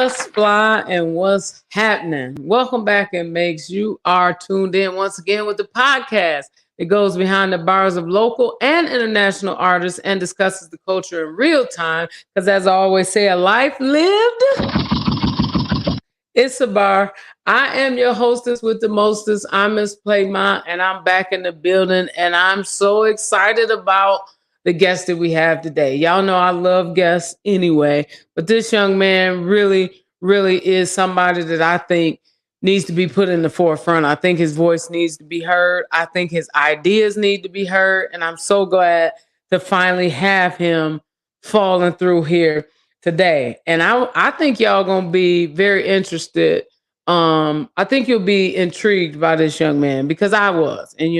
What's fly and what's happening? Welcome back and makes you are tuned in once again with the podcast. It goes behind the bars of local and international artists and discusses the culture in real time. Because as I always say, a life lived, it's a bar. I am your hostess with the mostest. I'm Miss Playmont, and I'm back in the building, and I'm so excited about the guest that we have today. Y'all know I love guests anyway, but this young man really is somebody that I think needs to be put in the forefront. I think his voice needs to be heard. I think his ideas need to be heard, and I'm so glad to finally have him falling through here today. And I think y'all gonna be very interested. I think you'll be intrigued by this young man because I was. And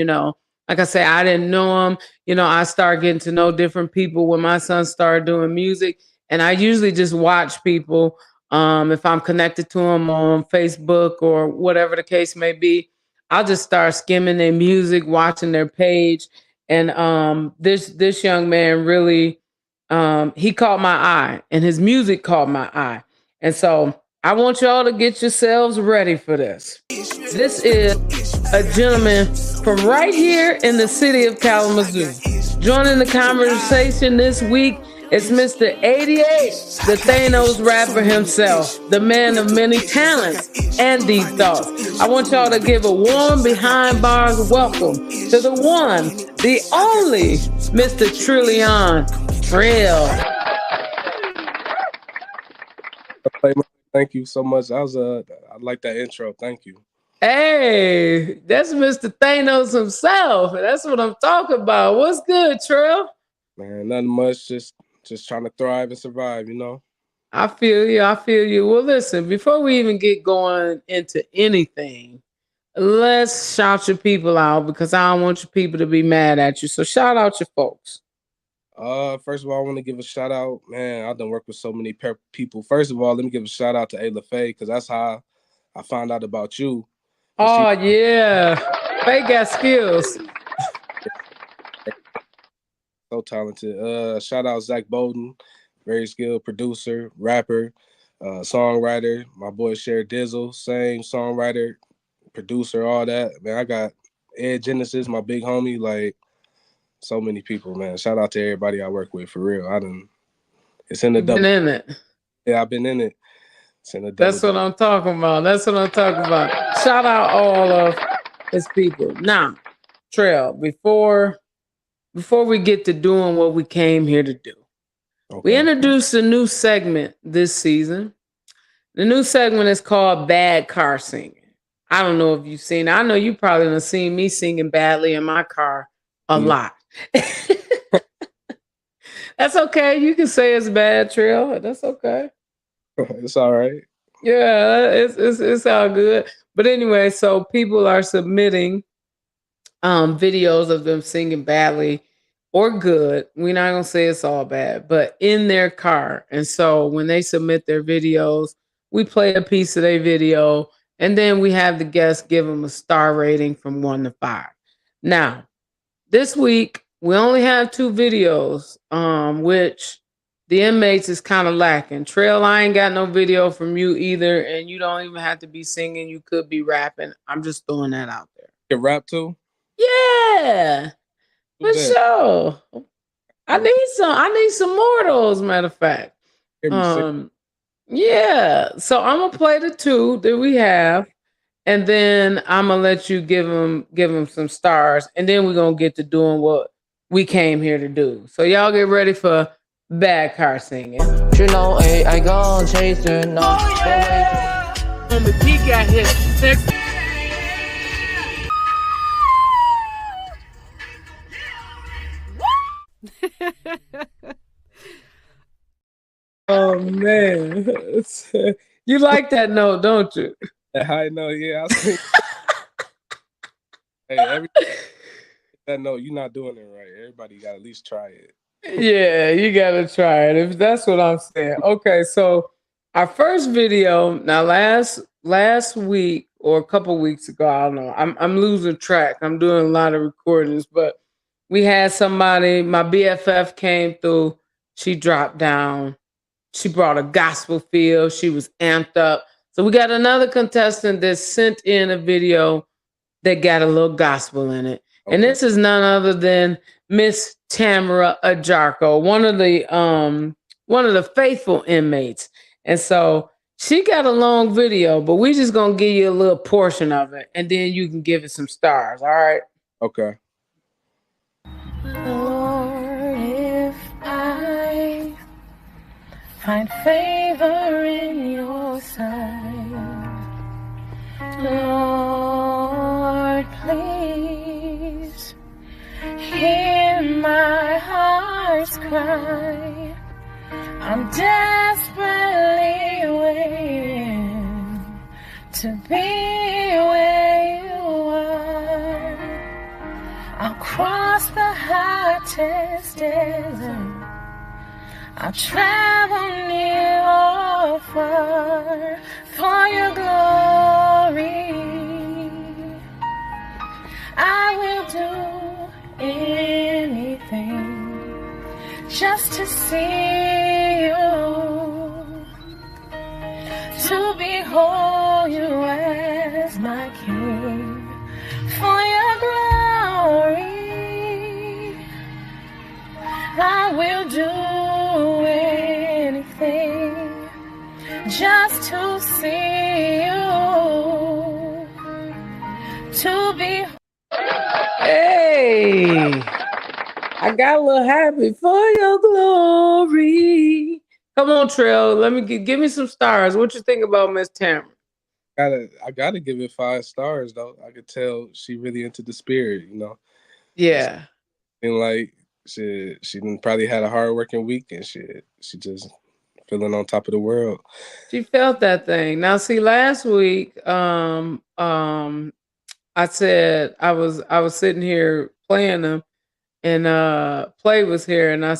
like I say, I didn't know him. I started getting to know different people when my son started doing music. And I usually just watch people if I'm connected to them on Facebook or whatever the case may be. I'll just start skimming their music, watching their page. And this young man really he caught my eye, and his music caught my eye. And so I want y'all to get yourselves ready for this. This is a gentleman from right here in the city of Kalamazoo. Joining the conversation this week is Mr. 88, the Thanos rapper himself, the man of many talents and deep thoughts. I want y'all to give a warm behind bars welcome to the one, the only Mr. Trell. Thank you so much. I like that intro. Thank you. Hey, that's Mr. Thanos himself. That's what I'm talking about. What's good, Trell? Man, nothing much. Just trying to thrive and survive, I feel you. Well, listen, before we even get going into anything, let's shout your people out because I don't want your people to be mad at you. So shout out your folks. First of all, I want to give a shout out. Man, I've done work with so many people. First of all, let me give a shout out to Kayla Kay because that's how I found out about you. Oh, yeah. Faye got skills. So talented. Shout out Zach Bowden, very skilled producer, rapper, songwriter. My boy Denzell, same songwriter, producer, all that. Man, I got Ed Genesis, my big homie, like so many people, man. Shout out to everybody I work with, for real. It's in the double. Been in it. Yeah, I've been in it. It's in the double. That's what I'm talking about. Shout out all of his people. Now, Trell, before we get to doing what we came here to do, we introduced a new segment this season. The new segment is called Bad Car Singing. I don't know if you've seen it. I know you probably have seen me singing badly in my car a lot. That's okay. You can say it's bad, Trell. That's okay. It's all right. Yeah, it's all good. But anyway, so people are submitting videos of them singing badly or good. We're not gonna say it's all bad, but in their car. And so when they submit their videos, we play a piece of their video, and then we have the guests give them a star rating from 1 to 5. Now, this week we only have 2 videos, which the inmates is kind of lacking. Trell, I ain't got no video from you either, and you don't even have to be singing. You could be rapping. I'm just throwing that out there. You rap too? Yeah, for sure. I need some more of those, matter of fact. Yeah. So I'm gonna play the 2 that we have, and then I'm gonna let you give them some stars, and then we're gonna get to doing what we came here to do. So y'all get ready for Bad Car Singing. I gon' chase her, no. Oh, yeah. And the P got hit. Oh man, you like that note, don't you? I know, yeah. Hey, that note, you're not doing it right. Everybody got to at least try it. Yeah, you gotta try it. If that's what I'm saying. Okay, so our first video now last week or a couple weeks ago, I don't know. I'm losing track. I'm doing a lot of recordings, but we had somebody. My BFF came through. She dropped down. She brought a gospel feel. She was amped up. So we got another contestant that sent in a video that got a little gospel in it. Okay. And this is none other than Miss Tamara Ajarko, one of the faithful inmates. And so she got a long video, but we just gonna give you a little portion of it, and then you can give it some stars. All right. Okay. Lord, if I find favor in your sight, Lord, please hear my heart's cry. I'm desperately waiting to be where you are. I'll cross the hottest desert. I'll travel near or far for your glory. I will do anything just to see you, to behold you as my King, for your glory. I will do anything just to see you, to be. Hey, I got a little happy for your glory. Come on, Trell. Let me give me some stars. What you think about Miss Tamara? I gotta give it 5 stars though. I could tell she really into the spirit, you know. Yeah. And like she probably had a hard working week and she just feeling on top of the world. She felt that thing. Now, see, last week, I said I was sitting here playing them, and Play was here, and I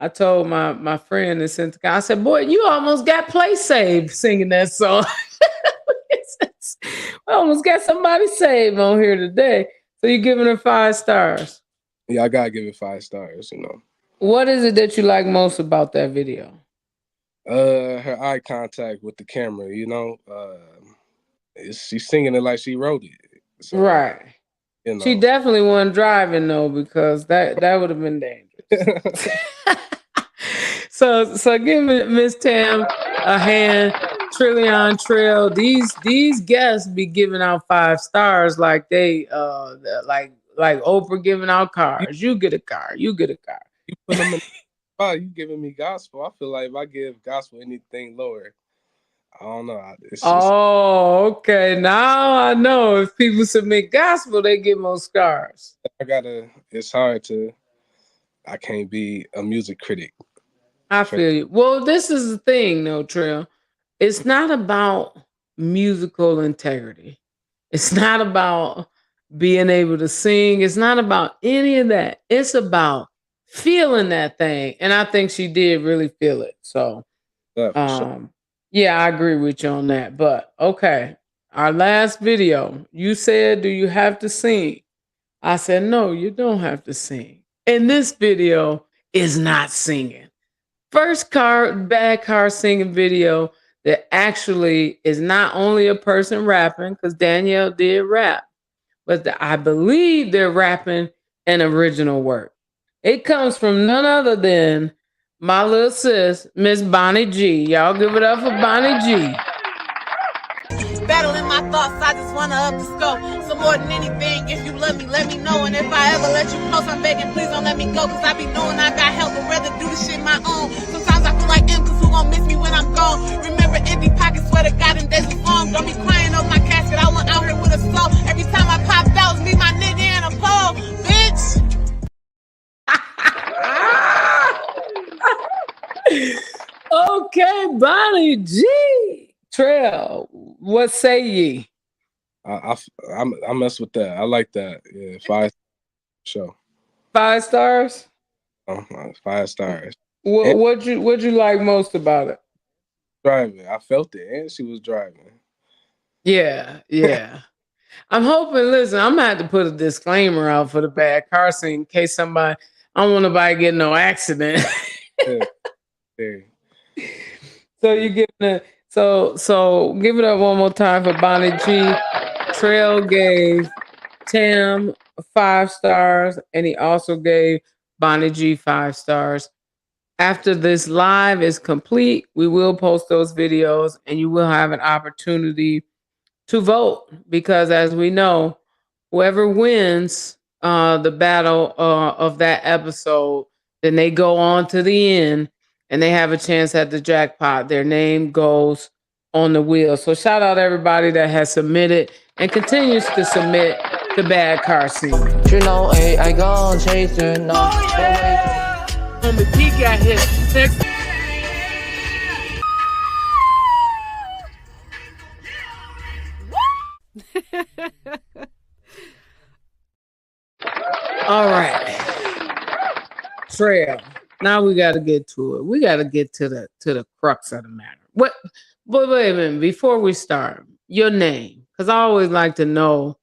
told my friend that sent the guy, I said, boy, you almost got Play saved singing that song. I almost got somebody saved on here today. So you're giving her 5 stars. Yeah, I gotta give it 5 stars, you know. What is it that you like most about that video? Her eye contact with the camera, you know. She's singing it like she wrote it. So, Right. You know. She definitely wasn't driving though, because that would have been dangerous. So give Miss Tam a hand. Trillion Trell. These guests be giving out 5 stars like they like Oprah giving out cars. You get a car. You get a car. You put them in. Oh, you giving me gospel? I feel like if I give gospel anything lower, I don't know. It's just, okay. Now I know if people submit gospel, they get more stars. It's hard to. I can't be a music critic. I feel you. Well, this is the thing, though, Trell. It's not about musical integrity. It's not about being able to sing. It's not about any of that. It's about feeling that thing. And I think she did really feel it. So, Sure. yeah, I agree with you on that. But okay, our last video, you said, do you have to sing? I said, no, you don't have to sing. And this video is not singing. First bad car singing video that actually is not only a person rapping, because Danielle did rap, but I believe they're rapping an original work. It comes from none other than my little sis, Miss Bonnie G. Y'all give it up for Bonnie G. Battling my thoughts, I just wanna up the scope. So more than anything, if you love me, let me know. And if I ever let you close, I'm begging, please don't let me go. Cause I be knowing I got help, but rather do the shit my own. Sometimes I feel like cause who gon' miss me when I'm gone? Remember empty pockets, swear to God, them days was long. Don't be crying over my casket, I went out here with a soul. Every time I popped out, it was me, my nigga, and a pole, bitch. Okay, Bonnie G. Trell, what say ye? I mess with that. I like that. Yeah, 5 show. 5 stars? 5 stars. What'd you like most about it? Driving. I felt it, and she was driving. Yeah. I'm hoping, listen, I'm gonna have to put a disclaimer out for the bad car scene in case I don't want nobody get no accident. Yeah. So you give it so give it up one more time for Bonnie G. Trell gave Tam 5 stars, and he also gave Bonnie G 5 stars. After this live is complete, we will post those videos and you will have an opportunity to vote because, as we know, whoever wins the battle of that episode, then they go on to the end and they have a chance at the jackpot. Their name goes on the wheel. So shout out everybody that has submitted and continues to submit to Bad Car Scene. You know, hey, I gon' chase you, no. Homie P got his six. All right, Trell. Now we got to get to it. We got to get to the crux of the matter. What? But wait a minute. Before we start, your name, because I always like to know,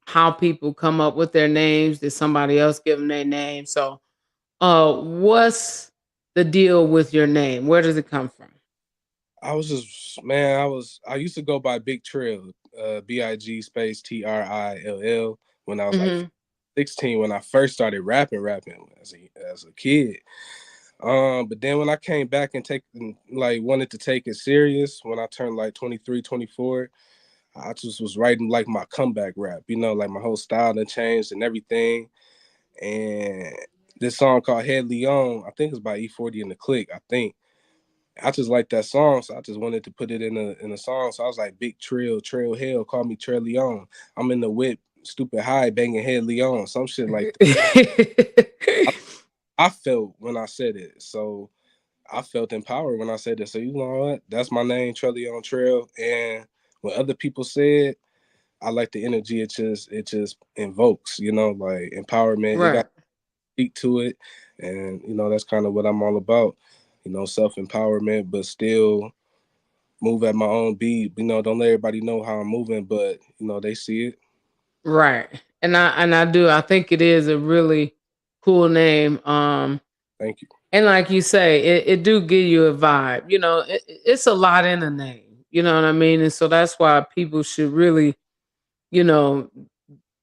how people come up with their names. Did somebody else give them their name? So, what's the deal with your name? Where does it come from? I was just, man, I used to go by Big Trell, BIG space TRILL when I was like 16 when I first started rapping as a kid. But then when I came back and wanted to take it serious when I turned like 23, 24, I just was writing like my comeback rap, like my whole style had changed and everything. And this song called Head Leon, I think it's by E40 and the Click, I think. I just like that song, so I just wanted to put it in a song. So I was like, Big Trell Hell, call me Trell Leon. I'm in the whip, stupid high, banging Head Leon, some shit like that. I felt when I said it, so I felt empowered when I said it. So you know what? That's my name, Trell Leon Trell. And when other people say it, I like the energy it just invokes, like empowerment. Right. You got to speak to it, and that's kind of what I'm all about. Self-empowerment, but still move at my own beat. Don't let everybody know how I'm moving, but they see it. Right. And I do. I think it is a really cool name. Thank you. And like you say, it do give you a vibe. It's a lot in a name. You know what I mean? And so that's why people should really, when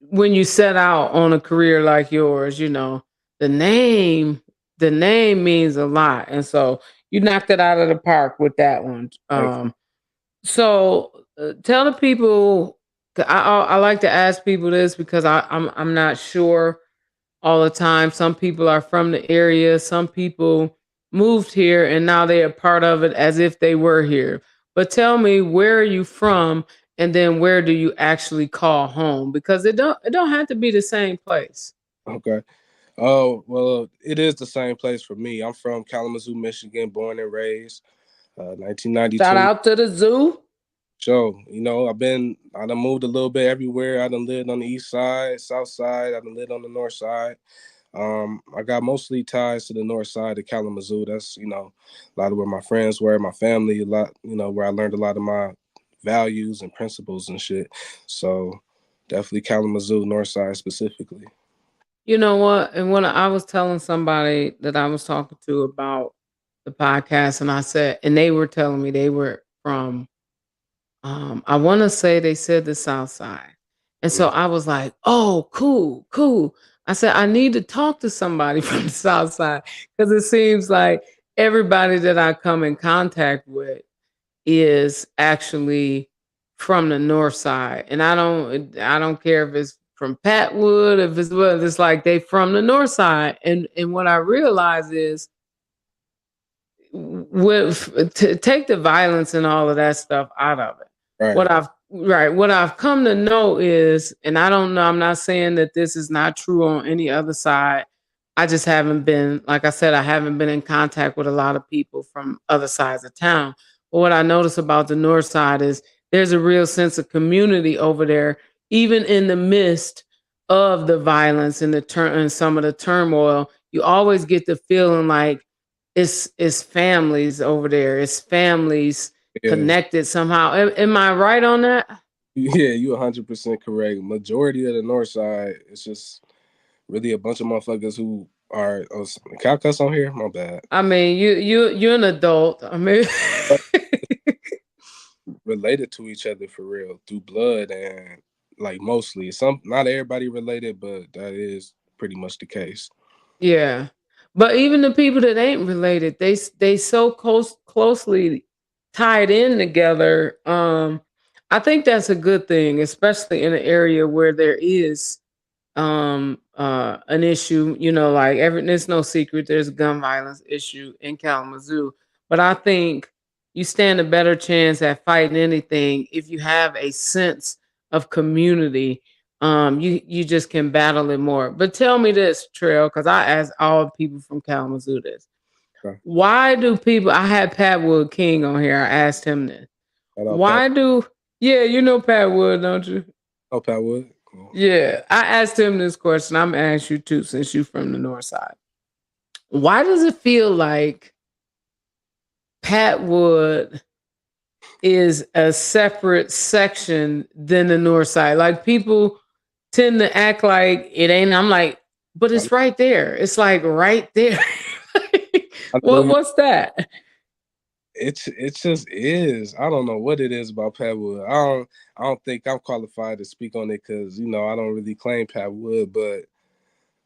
you set out on a career like yours, the name means a lot. And so you knocked it out of the park with that one. So tell the people. I like to ask people this because I'm not sure all the time. Some people are from the area. Some people moved here and now they are part of it as if they were here. But tell me, where are you from, and then where do you actually call home? Because it don't have to be the same place. Okay. Oh, well, it is the same place for me. I'm from Kalamazoo, Michigan, born and raised. 1992. Shout out to the zoo. So, I done moved a little bit everywhere. I done lived on the east side, south side. I done lived on the north side. I got mostly ties to the north side of Kalamazoo. That's, a lot of where my friends were, my family, a lot, where I learned a lot of my values and principles and shit. So definitely Kalamazoo, north side specifically. You know what? And when I was telling somebody that I was talking to about the podcast, and I said, and they were telling me they were from, I want to say they said the South Side. And so I was like, oh, cool. I said, I need to talk to somebody from the South Side because it seems like everybody that I come in contact with is actually from the North Side. And I don't care if it's from Patwood, if it's like they from the North Side. And what I realize is to take the violence and all of that stuff out of it. Right. What I've come to know is, and I don't know, I'm not saying that this is not true on any other side. I just haven't been, like I said, I haven't been in contact with a lot of people from other sides of town. But what I notice about the North Side is there's a real sense of community over there, even in the midst of the violence and and some of the turmoil. You always get the feeling like it's families over there. It's families connected somehow. Am I right on that? Yeah, you're 100% correct. Majority of the north side, it's just really a bunch of motherfuckers who All right. Oh, can I cuss on here? My bad. I mean, you're an adult. I mean, But related to each other for real through blood and like mostly some not everybody related, but that is pretty much the case. yeah. But even the people that ain't related, they so closely tied in together. I think that's a good thing, especially in an area where there is an issue, like it's no secret there's a gun violence issue in Kalamazoo. But I think you stand a better chance at fighting anything if you have a sense of community. You just can battle it more. But tell me this, Trell, because I asked all people from Kalamazoo this. Okay. Why do people, I had Pat Wood King on here, I asked him this. Shout out Pat. Why do, yeah, you know Pat Wood, don't you? Oh, Pat Wood. Cool. Yeah, I asked him this question. I'm gonna ask you too, since you're from the north side. Why does it feel like Pat Wood is a separate section than the north side? Like people tend to act like it ain't. I'm like, but it's right there. It's like right there. What's that? It just is. I don't know what it is about Pat Wood. I don't think I'm qualified to speak on it because I don't really claim Pat Wood, but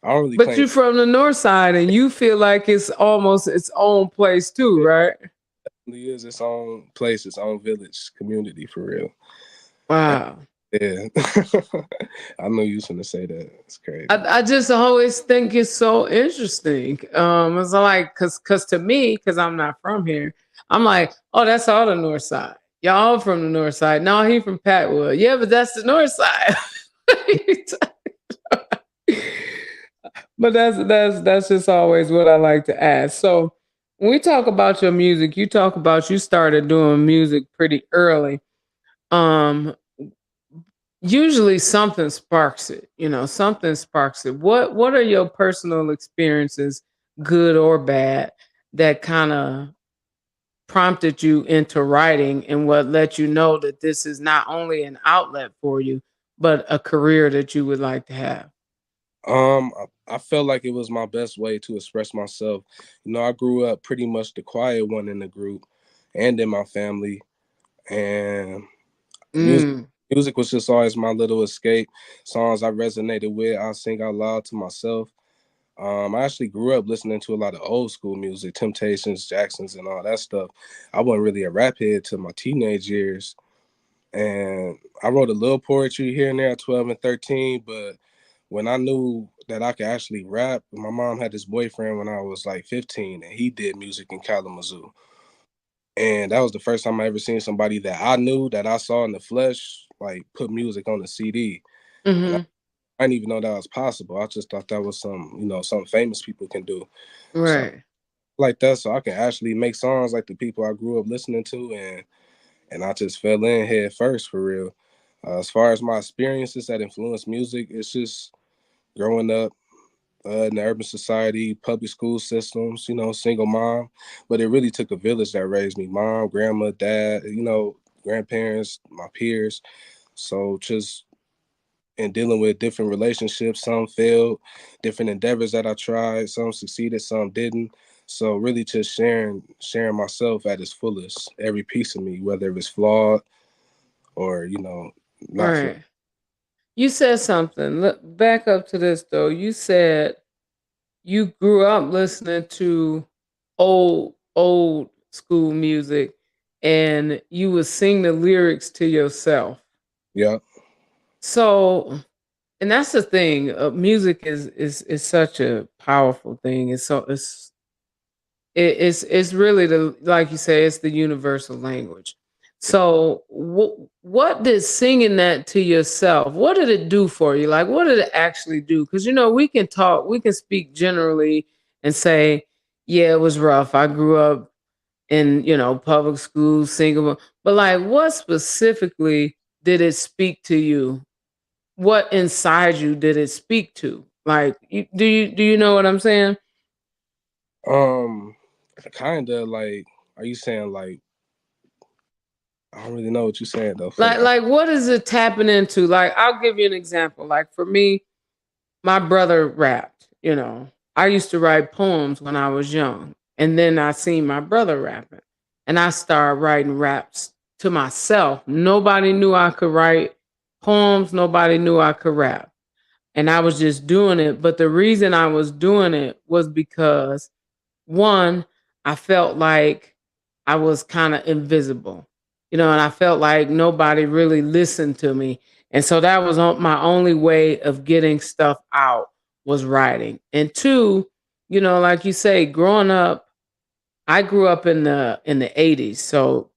I don't really. But you're from the north side, and you feel like it's almost its own place too, right? It is its own place, its own village, community for real. Wow. Yeah, I know you was gonna say that. It's crazy. I just always think it's so interesting. It's like, cause to me, cause I'm not from here, I'm like, oh, that's all the north side. Y'all from the north side. No, he from Patwood. Yeah, but that's the north side. But that's just always what I like to ask. So when we talk about your music, you talk about you started doing music pretty early. Um, Usually something sparks it. Something sparks it. What are your personal experiences, good or bad, that kind of prompted you into writing, and what let you know that this is not only an outlet for you, but a career that you would like to have? I felt like it was my best way to express myself. I grew up pretty much the quiet one in the group and in my family, and music was just always my little escape. Songs I resonated with, I sing out loud to myself. I actually grew up listening to a lot of old school music, Temptations, Jacksons, and all that stuff. I wasn't really a rap head till my teenage years. And I wrote a little poetry here and there at 12 and 13, but when I knew that I could actually rap, my mom had this boyfriend when I was like 15, and he did music in Kalamazoo. And that was the first time I ever seen somebody that I knew, that I saw in the flesh, like put music on a CD. And I didn't even know that was possible. I just thought that was something famous people can do. Right. So, like that, so I can actually make songs like the people I grew up listening to, and I just fell in head first for real. As far as my experiences that influenced music, it's just growing up in the urban society, public school systems, single mom. But it really took a village that raised me: mom, grandma, dad, grandparents, my peers. So just in dealing with different relationships, some failed, different endeavors that I tried, some succeeded, some didn't. So really just sharing myself at its fullest, every piece of me, whether it's flawed or, not flawed. Right. You said something. Look, back up to this though. You said you grew up listening to old school music, and you would sing the lyrics to yourself. Yeah. So, and that's the thing. Music is such a powerful thing. It's really the, like you say, it's the universal language. So what did singing that to yourself, what did it do for you? Like, what did it actually do? Because we can speak generally and say, yeah, it was rough. I grew up in, public schools, single, but like, what specifically did it speak to you? What inside you did it speak to? Like, do you know what I'm saying? Kind of like, are you saying like, I don't really know what you're saying though. Like what is it tapping into? Like, I'll give you an example. Like for me, my brother rapped, I used to write poems when I was young. And then I seen my brother rapping. And I started writing raps to myself. Nobody knew I could write poems, nobody knew I could rap. And I was just doing it. But the reason I was doing it was because one, I felt like I was kind of invisible, and I felt like nobody really listened to me. And so that was my only way of getting stuff out was writing. And two, like you say, growing up, I grew up in the 80s. So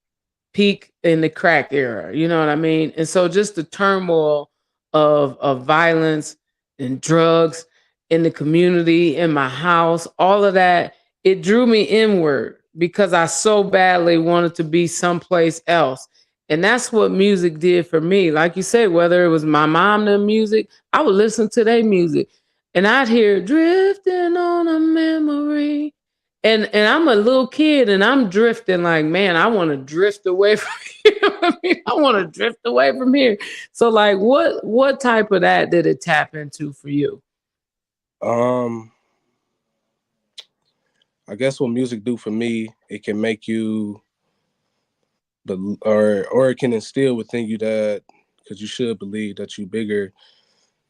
peak in the crack era, you know what I mean? And so just the turmoil of violence and drugs in the community, in my house, all of that, it drew me inward because I so badly wanted to be someplace else. And that's what music did for me. Like you said, whether it was my mom and music, I would listen to their music and I'd hear drifting on a memory. And I'm a little kid and I'm drifting like, man, I want to drift away from here. I mean, I want to drift away from here. So like what type of that did it tap into for you? Um, I guess what music do for me, it can make you, or it can instill within you that, because you should believe that you're bigger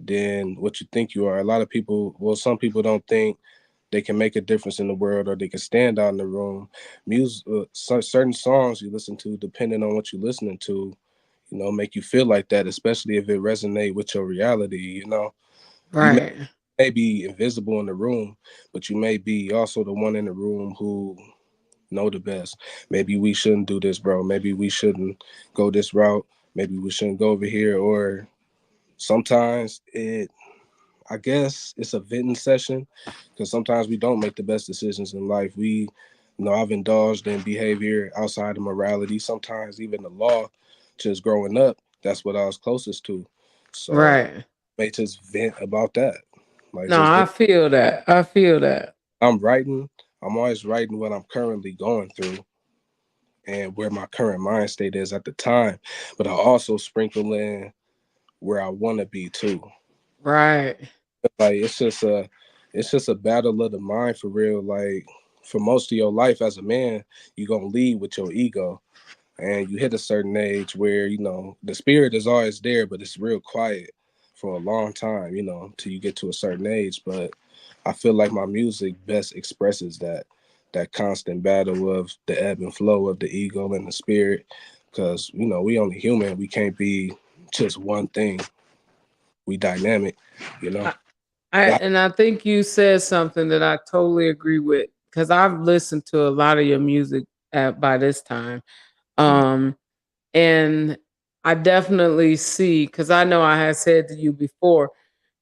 than what you think you are. A lot of people, well, some people don't think they can make a difference in the world or they can stand out in the room. Music, certain songs you listen to, depending on what you're listening to, make you feel like that, especially if it resonate with your reality. You Right. may be invisible in the room, but you may be also the one in the room who know the best. Maybe we shouldn't do this, bro. Maybe we shouldn't go this route. Maybe we shouldn't go over here. Or sometimes I guess it's a venting session because sometimes we don't make the best decisions in life. I've indulged in behavior outside of morality, sometimes even the law. Just growing up, that's what I was closest to. So Right. may just vent about that. Like No, just I vent. feel that. I feel that. I'm writing. I'm always writing what I'm currently going through and where my current mind state is at the time. But I also sprinkle in where I want to be too. Right. Like it's just a battle of the mind for real. Like for most of your life as a man, you're gonna lead with your ego. And you hit a certain age where, the spirit is always there, but it's real quiet for a long time, till you get to a certain age. But I feel like my music best expresses that constant battle of the ebb and flow of the ego and the spirit. Because, we only human. We can't be just one thing. We dynamic, you know. I, I think you said something that I totally agree with because I've listened to a lot of your music by this time. Um And I definitely see, because I know I had said to you before,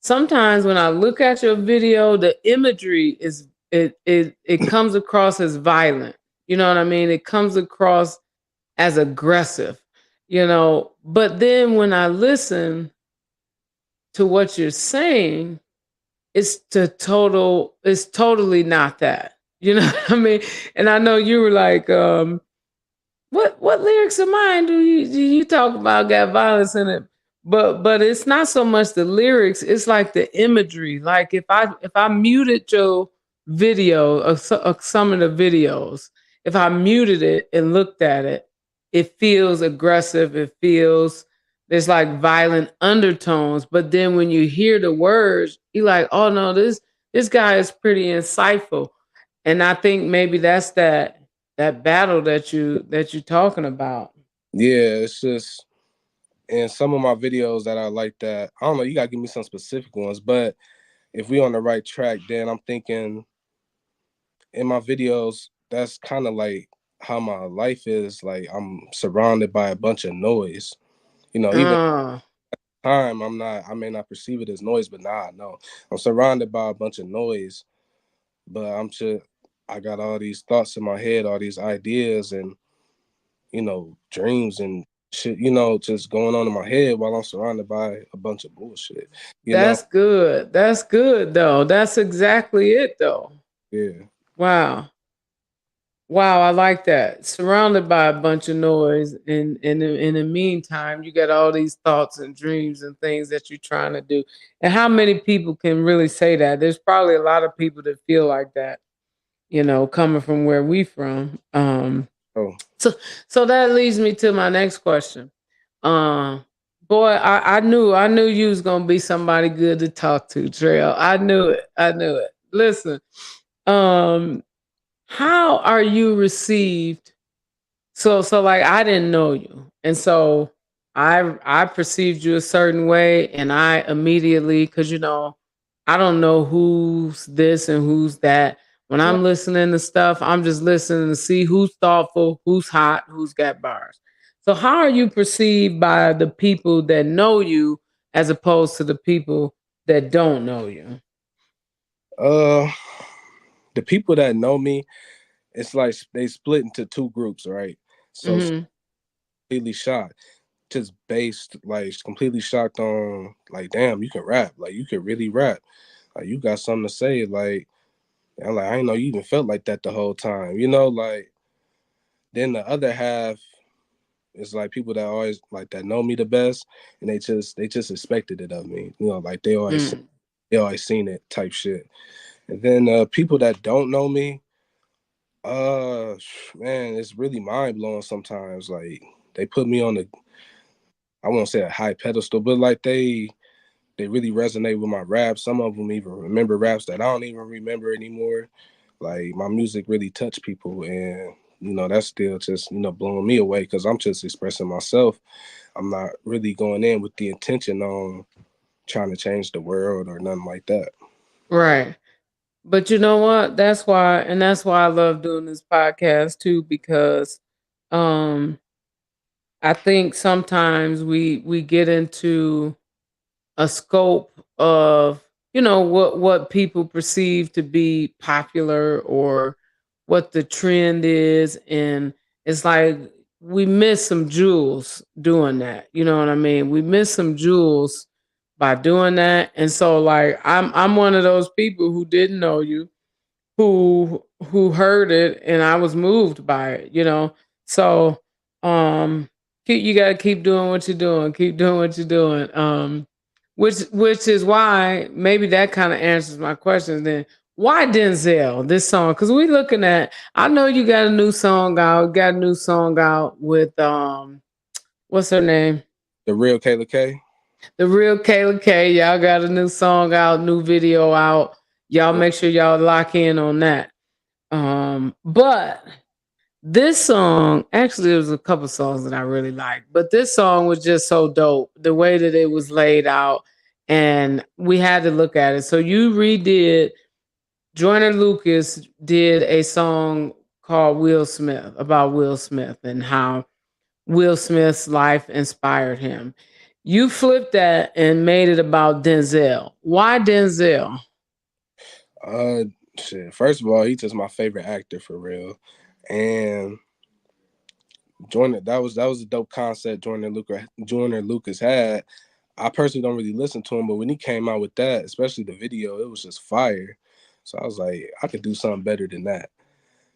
sometimes when I look at your video, the imagery it comes across as violent. You know what I mean? It comes across as aggressive, But then when I listen to what you're saying, it's totally not that. You know what I mean? And I know you were like, what lyrics of mine do you talk about got violence in it? But it's not so much the lyrics, it's like the imagery. Like if I muted your video or some of the videos, if I muted it and looked at it, it feels aggressive, it feels there's like violent undertones. But then when you hear the words, you're like, oh no, this guy is pretty insightful. And I think maybe that's that battle that you're talking about. Yeah, it's just in some of my videos that I like that. I don't know, you gotta give me some specific ones, but if we on the right track, then I'm thinking in my videos, that's kind of like how my life is. Like I'm surrounded by a bunch of noise. Even Uh, time I may not perceive it as noise, but nah, no. I'm surrounded by a bunch of noise, but I got all these thoughts in my head, all these ideas and dreams and shit, just going on in my head while I'm surrounded by a bunch of bullshit. You know? that's good. That's good though. That's exactly it though. Yeah. Wow. Wow, I like that. Surrounded by a bunch of noise, and in the meantime, you got all these thoughts and dreams and things that you're trying to do. And how many people can really say that? There's probably a lot of people that feel like that, coming from where we from. Oh, So so that leads me to my next question. Um, Boy, I knew you was gonna be somebody good to talk to, Trail. I knew it. I knew it. Listen, um, how are you received? So like I didn't know you. And so I perceived you a certain way, and I immediately, cuz I don't know who's this and who's that. When right. I'm listening to stuff, I'm just listening to see who's thoughtful, who's hot, who's got bars. So how are you perceived by the people that know you as opposed to the people that don't know you? Uh, the people that know me, it's like they split into two groups, right? So Mhm. completely shocked, just based like completely shocked on like, damn, you can rap, like you can really rap, like you got something to say, like I'm like I didn't know you even felt like that the whole time, like. Then the other half is like people that always like that know me the best, and they just expected it of me, like Mm. they always seen it type shit. And then people that don't know me, uh, man, it's really mind blowing sometimes. Like they put me on I won't say a high pedestal, but like they really resonate with my raps. Some of them even remember raps that I don't even remember anymore. Like my music really touched people, and that's still just blowing me away because I'm just expressing myself. I'm not really going in with the intention on trying to change the world or nothing like that. Right. But you know what? That's why I love doing this podcast too, because um I think sometimes we get into a scope of what people perceive to be popular, or what the trend is, and it's like we miss some jewels doing that. You know what I mean? We miss some jewels by doing that. And so like I'm one of those people who didn't know you, who heard it, and I was moved by it. So um you got to keep doing what you're doing. Keep doing what you're doing. Which is why maybe that kind of answers my question then. Why Denzel this song? Because we looking at, I know you got a new song out, with what's her name? The real Kayla Kay. The Real Kayla Kay. Y'all got a new song out, new video out. Y'all Yeah. make sure y'all lock in on that. But this song, actually, there was a couple songs that I really liked, but this song was just so dope. The way that it was laid out, and we had to look at it. So you redid, Joyner Lucas did a song called Will Smith, about Will Smith and how Will Smith's life inspired him. You flipped that and made it about Denzel. Why Denzel? Uh, Shit. First of all, he's just my favorite actor for real, and Jordan, that was a dope concept Jordan Lucas had. I personally don't really listen to him, but when he came out with that, especially the video, it was just fire. So I was like, I could do something better than that.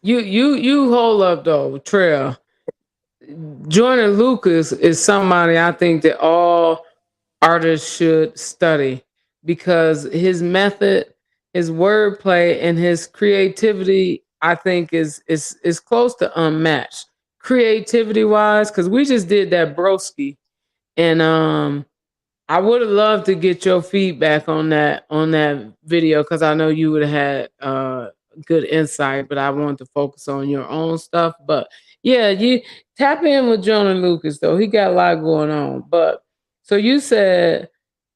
You hold up though, Trell. Joyner Lucas is somebody I think that all artists should study, because his method, his wordplay, and his creativity, I think is close to unmatched. Creativity wise, because we just did that broski, and I would have loved to get your feedback on that video, because I know you would have had good insight, but I wanted to focus on your own stuff. But yeah, you tap in with Jonah Lucas though. He got a lot going on. But so you said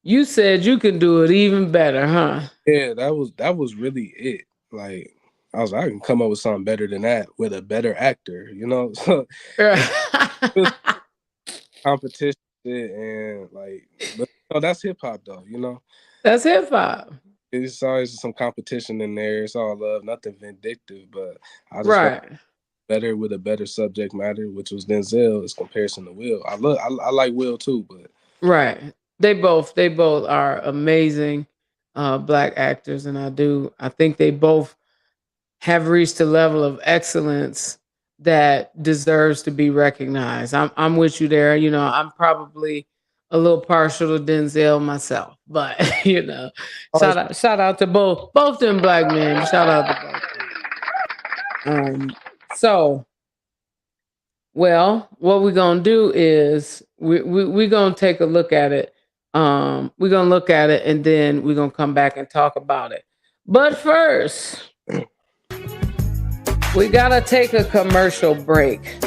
you can do it even better, huh? Yeah, that was really it. Like I was like, I can come up with something better than that with a better actor. So it was competition shit and like, but that's hip hop though. That's hip hop. It's always some competition in there. It's all love, nothing vindictive, but I just felt Right. better with a better subject matter, which was Denzel as comparison to Will. I like Will too, but Right. They both are amazing black actors, and I think they both have reached a level of excellence that deserves to be recognized. I'm with you there. You know, I'm probably a little partial to Denzel myself, but you know, Oh, shout out to both them black men. Shout out to both. So well, what we're gonna do is we're gonna take a look at it. We're gonna look at it and then we're gonna come back and talk about it. But first, we gotta take a commercial break.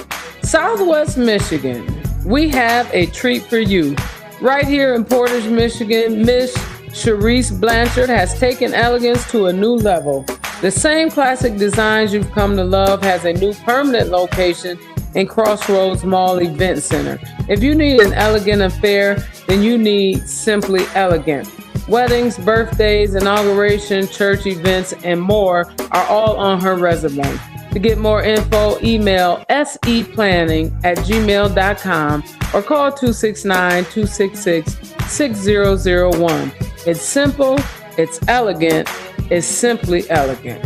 Southwest Michigan, we have a treat for you. Right here in Portage, Michigan, Miss Sharice Blanchard has taken elegance to a new level. The same classic designs you've come to love has a new permanent location in Crossroads Mall Event Center. If you need an elegant affair, then you need Simply Elegant. Weddings, birthdays, inauguration, church events, and more are all on her resume. To get more info, email seplanning@gmail.com or call 269-266-6001. It's simple, it's elegant, it's Simply Elegant.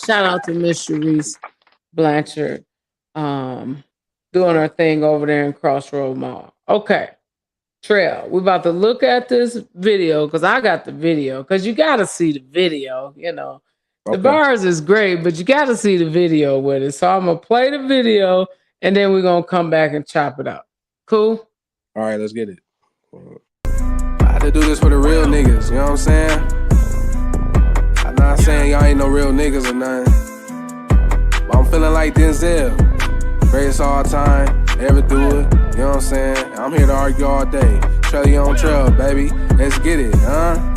Shout out to Miss Sharice Blanchard doing her thing over there in Crossroad Mall. Okay, Trell, we're about to look at this video because I got the video because you got to see the video, you know. The bars is great, but you got to see the video with it. So I'm going to play the video and then we're going to come back and chop it up. Cool? all right, let's get it. I had to do this for the real niggas, you know what I'm saying? I'm not saying y'all ain't no real niggas or nothing. But I'm feeling like Denzel. Greatest all time, ever do it. You know what I'm saying? I'm here to argue all day. Trell on Trell, baby. Let's get it, huh?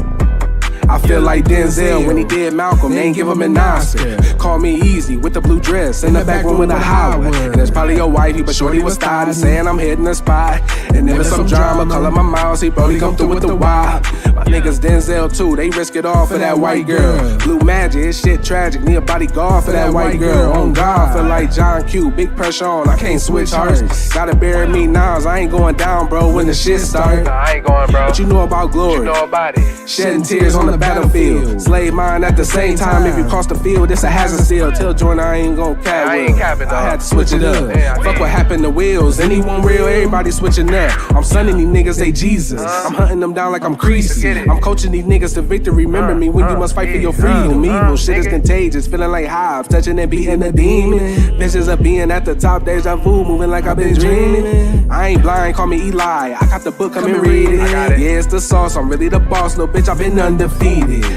I feel like Denzel when he did Malcolm, they ain't give him an Oscar. Call me easy with the blue dress in the back room with a Howard. And it's probably your wifey, but shorty was tired saying I'm hitting the spot. And if it's some drama, calling my mouse, he probably come through with the wild. My niggas Denzel too, they risk it all for that white girl. Blue magic, it's shit tragic, need a bodyguard for that white girl. On God, feel like John Q, big pressure on, I can't switch hearts. Gotta bury me now, I ain't going down, bro, when the shit start. Nah, I ain't going, bro. But you know about glory. You know about it. Shedding tears on the battlefield. Slave mine at the same time. If you cross the field, it's a hazard still. Tell Jordan I ain't gon' cap I with ain't capping, I dog. had to switch it up. Yeah, I Fuck did. what happened to Wheels. Anyone real, everybody switching up. I'm sunning these niggas, they Jesus. I'm hunting them down like I'm Creasy. Get it. I'm coaching these niggas to victory. Remember me when you must fight for your freedom. Evil shit is contagious, feeling like hives, touching and beating the demon. Visions of being at the top, deja vu, moving like I've been dreaming. I ain't blind, call me Eli. I got the book, come and read it. I got it. Yeah, it's the sauce, I'm really the boss, little bitch, I've been undefeated.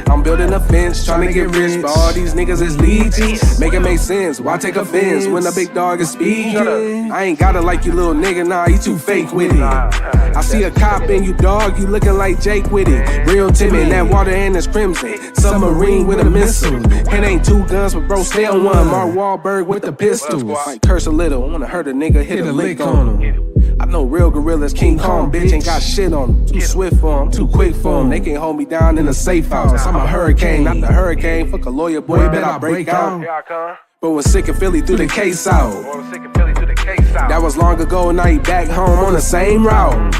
I'm building a fence, trying to get rich, but all these niggas is leeches. Make it make sense, why take offense when a big dog is speaking? I ain't gotta like you little nigga, nah, you too fake with it. I see a cop in you, dog, you looking like Jake with it. Real timid, that water and it's crimson. Submarine with a missile. It ain't two guns, but bro, stay on one. Mark Wahlberg with the pistols. Like curse a little, wanna hurt a nigga, hit a lick on him. I know real gorillas, King Kong, bitch, ain't got shit on them. Too swift for them, too quick for them. They can't hold me down in a safe house. I'm a hurricane, not the hurricane. Fuck a lawyer, boy, bet I break out. Here I come. But was sick of Philly, threw the case out. Going sick and Philly to the case out. That was long ago, now you back home on the same route.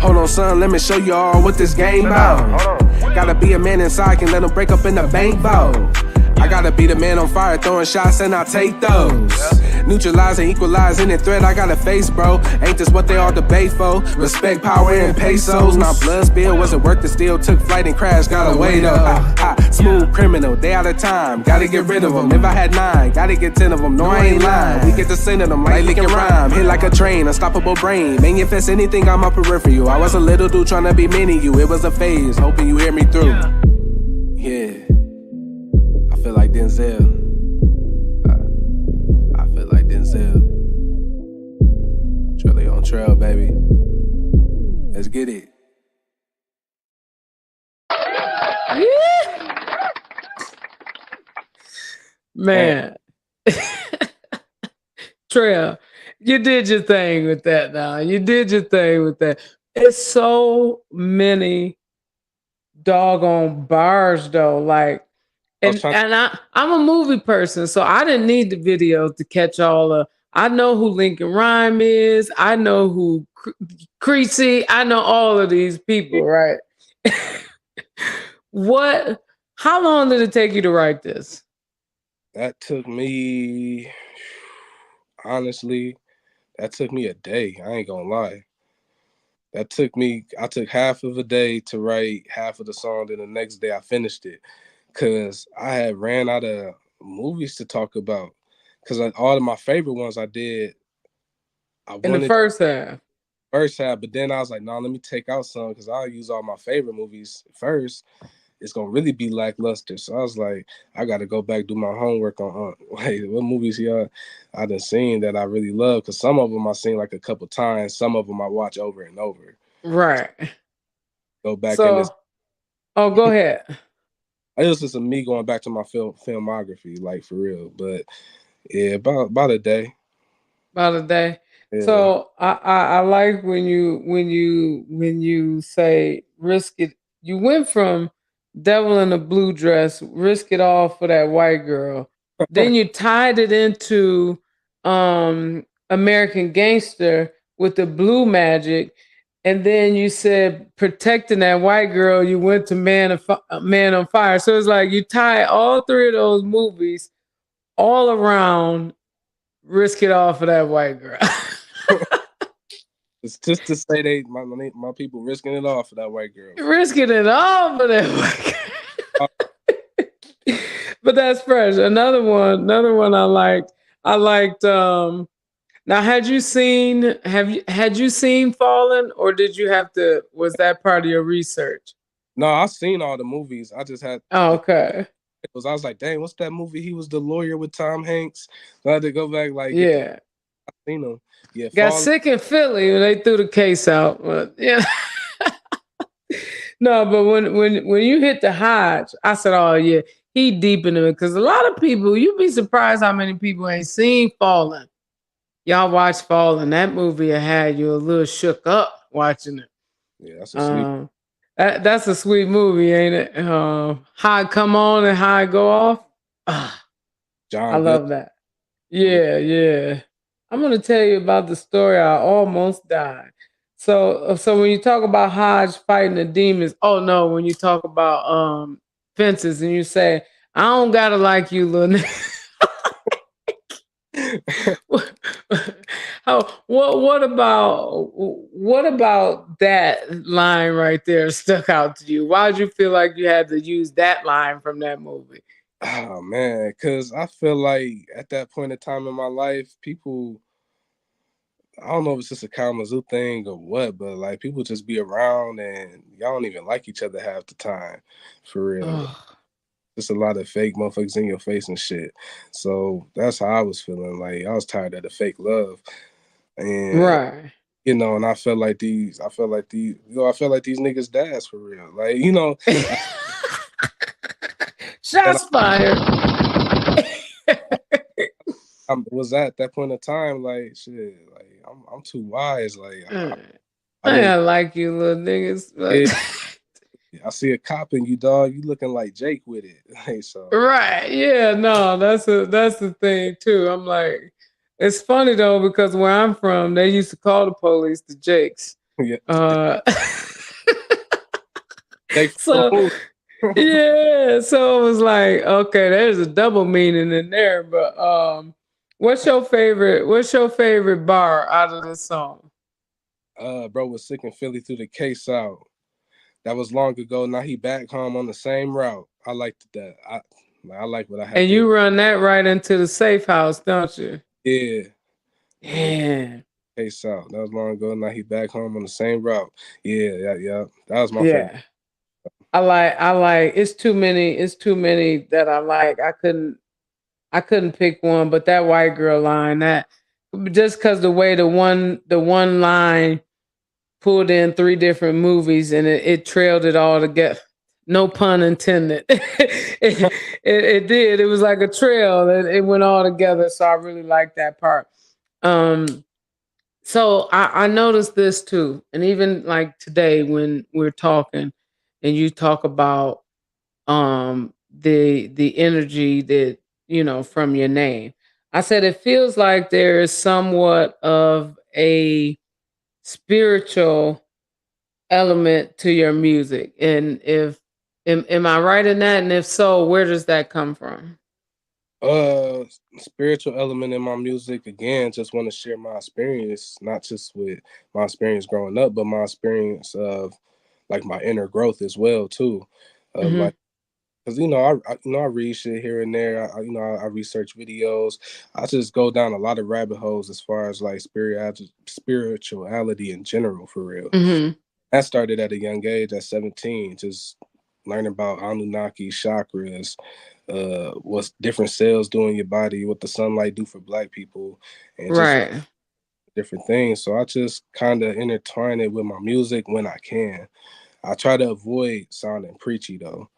Hold on, son, let me show you all what this game about. Gotta be a man inside, can let them break up in the bank vault. I gotta be the man on fire, throwing shots and I take those. Neutralizing, equalizing the threat I gotta face, bro. Ain't this what they all debate for? Respect, power, and pesos. Now blood spill wasn't worth the steal. Took flight and crashed, got away though. Smooth criminal, they out of time. Gotta get rid of them. If I had 9, gotta get 10 of them. No, I ain't lying. We get to send them like lick and rhyme. Hit like a train, unstoppable brain. Manifest anything on my peripheral. I was a little dude trying to be many you. It was a phase, hoping you hear me through. Yeah. I feel like Denzel. I feel like Denzel. Trell on Trell, baby. Let's get it. Man. Trell, you did your thing with that now. You did your thing with that. It's so many doggone bars though. Like, I'm a movie person, so I didn't need the video to catch all the. I know who Lincoln Rhyme is. I know who Creasy. I know all of these people, right? What How long did it take you to write this? That took me, honestly, that took me a day. I ain't gonna lie. I took half of a day to write half of the song, then the next day I finished it. Cause I had ran out of movies to talk about. Cause all of my favorite ones I did, I In the wanted first half. first half, but then I was like, no, let me take out some because I'll use all my favorite movies first. It's gonna really be lackluster. So I was like, I gotta go back do my homework on like what movies here I done seen that I really love. Cause some of them I seen like a couple times, some of them I watch over and over. Right. Go back in this. So, oh, go ahead. It was just me going back to my filmography, like for real. But yeah, about a day. About a day. Yeah. So I like when you say risk it. You went from devil in a blue dress, risk it all for that white girl. Then you tied it into American Gangster with the blue magic. And then you said protecting that white girl, you went to Man on Fire. So it's like you tie all three of those movies all around risk it all for that white girl. It's just to say my people risking it all for that white girl. Risking it all for that white girl. But that's fresh. Another one I liked. I liked now had you seen Fallen or did you have to was that part of your research? No, I've seen all the movies. I just had Oh, okay. I was like, dang, what's that movie? He was the lawyer with Tom Hanks. So I had to go back like get the Yeah. seen him. Yeah, Got Fallen. sick in Philly when they threw the case out. But yeah. No, but when you hit the Hodge, I said, "Oh yeah, he deep in it." Because a lot of people, you'd be surprised how many people ain't seen Fallen. Y'all watch Fallen. That movie had you a little shook up watching it. Yeah, that's a sweet That's a sweet movie, ain't it? How it come on and how it go off. Ah, I John Good. love that. Yeah, yeah. I'm gonna tell you about the story. I almost died. So when you talk about Hodge fighting the demons, oh no, when you talk about fences and you say, I don't gotta like you, little nigga. What about that line right there stuck out to you? Why'd you feel like you had to use that line from that movie? Oh man, because I feel like at that point in time in my life, people I don't know if it's just a Kalamazoo thing or what, but like people just be around and y'all don't even like each other half the time. For real. Oh, Just a lot of fake motherfuckers in your face and shit. So that's how I was feeling. Like I was tired of the fake love. And right. and I felt like these niggas dads for real. Like, and Shots fired. I was at that point in time, like shit, like I'm too wise. Like I I didn't don't like you little niggas. yeah, But I see a cop in you, dog. You looking like Jake with it. Like so right. Yeah, no, that's the thing too. I'm like, it's funny though, because where I'm from, they used to call the police the Jakes. yeah. Uh Jake so yeah, so it was like, okay, there's a double meaning in there. But what's your favorite bar out of this song? bro was sick and Philly through the case out. That was long ago. Now he back home on the same route. I liked that. I like what I had And to. you run that right into the safe house, don't you? Yeah. Yeah. Yeah. Case out. That was long ago. Now he back home on the same route. Yeah. That was my favorite. Yeah. I like it's too many that I like. I couldn't pick one, but that white girl line, that just cause the way the one line pulled in three different movies and it trailed it all together. No pun intended. It did. It was like a trail. It went all together. So I really like that part. Um, so I noticed this too. And even like today when we're talking and you talk about the energy that, from your name. I said it feels like there is somewhat of a spiritual element to your music. And if Am I right in that? And if so, where does that come from? Uh, Spiritual element in my music again. Just want to share my experience, not just with my experience growing up, but my experience of like my inner growth as well too. Of Hmm. like, because I read shit here and there. I research videos. I just go down a lot of rabbit holes as far as like spirituality in general, for real. Hmm. That started at a young age, at 17, just learning about Anunnaki chakras, what different cells do in your body, what the sunlight do for Black people, and just Right. different things. So I just kind of intertwine it with my music when I can. I try to avoid sounding preachy though.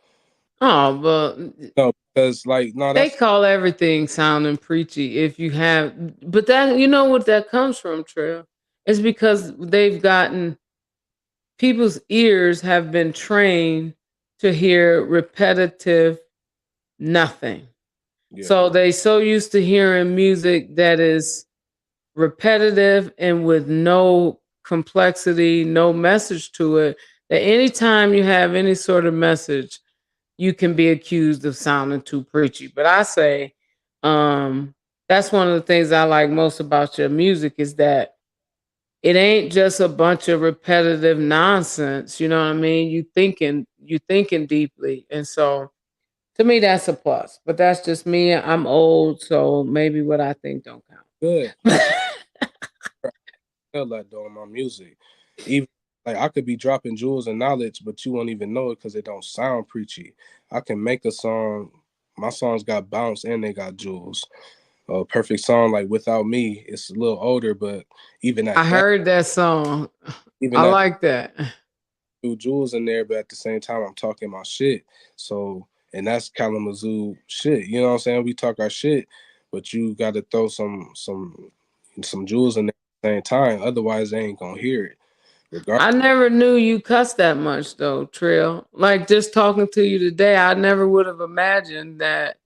Oh, but No, because like no, they that's call everything sounding preachy if you have, but that, you know what that comes from, Trail? It's because they've gotten, people's ears have been trained to hear repetitive nothing. yeah, So they so used to hearing music that is repetitive and with no complexity, no message to it, that anytime you have any sort of message, you can be accused of sounding too preachy. But I say, um, that's one of the things I like most about your music is that it ain't just a bunch of repetitive nonsense. You know what I mean? You thinking deeply. And so to me that's a plus. But that's just me. I'm old, so maybe what I think don't good. count. I feel that though in my music, even like I could be dropping jewels and knowledge, but you won't even know it because it don't sound preachy. I can make a song. My songs got bounce and they got jewels. A perfect song like "Without Me." It's a little older, but even I at that, heard that song. I even at like that. two jewels in there, but at the same time, I'm talking my shit. So, and that's Kalamazoo shit. You know what I'm saying? We talk our shit, but you got to throw some jewels in there at the same time. Otherwise, they ain't gonna hear it. I Regardless, never knew you cussed that much though, Trill. Like just talking to you today, I never would have imagined that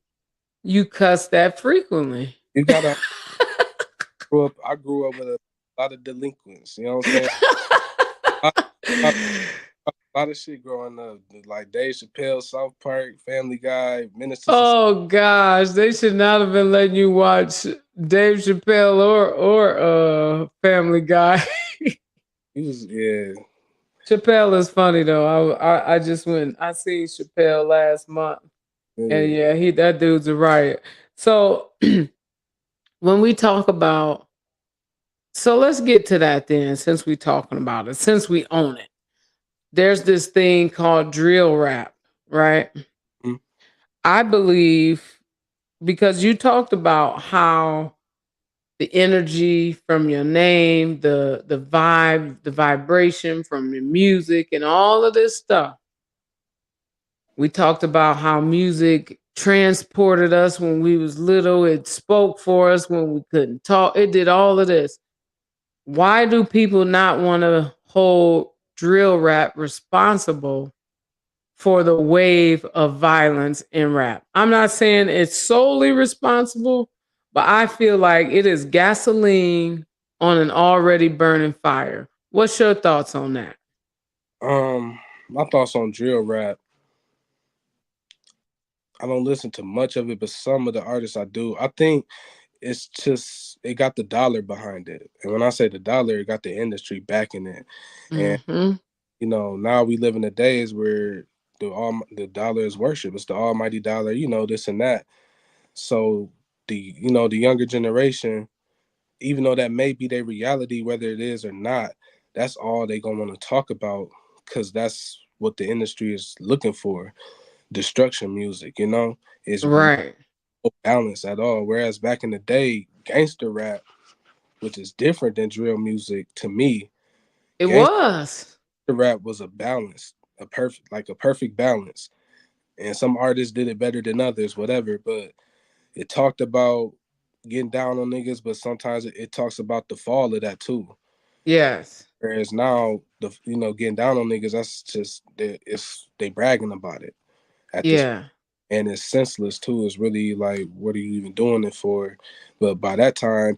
you cuss that frequently. you gotta grow up. I grew up with a lot of delinquents. You know what I'm saying? A lot, a lot of shit growing up, like Dave Chappelle, South Park, Family Guy, Minister. Oh gosh, they should not have been letting you watch Dave Chappelle or Family Guy. He was yeah. Chappelle is funny though. I just went. I seen Chappelle last month, and Yeah. yeah, he that dude's a riot. So when we talk about, so let's get to that then. Since we talking about it, since we own it, there's this thing called drill rap, right? Mm-hmm. I believe because you talked about how the energy from your name, the vibe, the vibration from your music, and all of this stuff. We talked about how music transported us when we was little. It spoke for us when we couldn't talk. It did all of this. Why do people not want to hold drill rap responsible for the wave of violence in rap? I'm not saying it's solely responsible, but I feel like it is gasoline on an already burning fire. What's your thoughts on that? My thoughts on drill rap. I don't listen to much of it, but some of the artists I do. I think it's just it got the dollar behind it, and when I say the dollar, it got the industry backing it. And Hmm. now we live in the days where the dollar is worship. It's the almighty dollar. This and that. So the younger generation, even though that may be their reality, whether it is or not, that's all they gonna want to talk about because that's what the industry is looking for. Destruction music, is Right. no balance at all. Whereas back in the day, gangster rap, which is different than drill music to me, It gangster was. rap was a balance, a perfect balance. And some artists did it better than others, whatever. But it talked about getting down on niggas, but sometimes it talks about the fall of that too. Yes. Whereas now, getting down on niggas, that's just they bragging about it at this, Yeah. and it's senseless too. It's really like, what are you even doing it for? But by that time,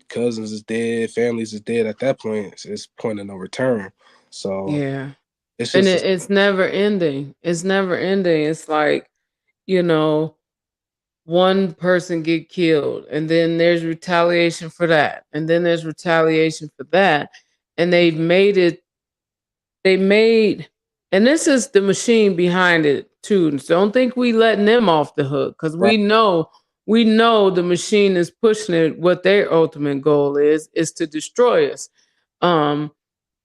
cousins is dead, families is dead. At that point, it's point of no return. So Yeah. It's And just it's never ending. It's never ending. It's like, you know, one person get killed and then there's retaliation for that. And then there's retaliation for that. And they made, and this is the machine behind it too. So don't think we letting them off the hook because right. we know the machine is pushing it. What their ultimate goal is to destroy us. Um,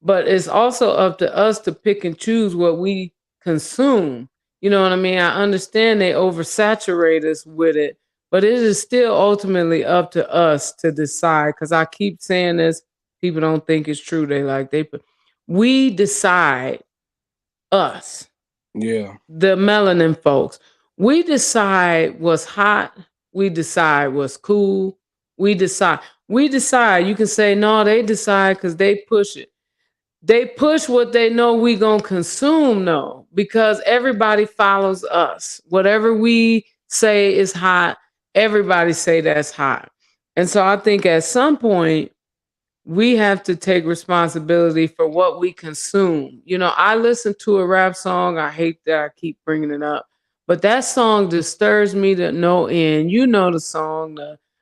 but it's also up to us to pick and choose what we consume. You know what I mean? I understand they oversaturate us with it, but it is still ultimately up to us to decide. Because I keep saying this, people don't think it's true. We decide, us, Yeah. the melanin folks. We decide what's hot. We decide what's cool. We decide. We decide. You can say no. They decide because they push it. They push what they know we gonna consume, though, because everybody follows us. Whatever we say is hot, everybody say that's hot. And so I think at some point we have to take responsibility for what we consume. You know, I listen to a rap song. I hate that I keep bringing it up, but that song disturbs me to no end. You know the song.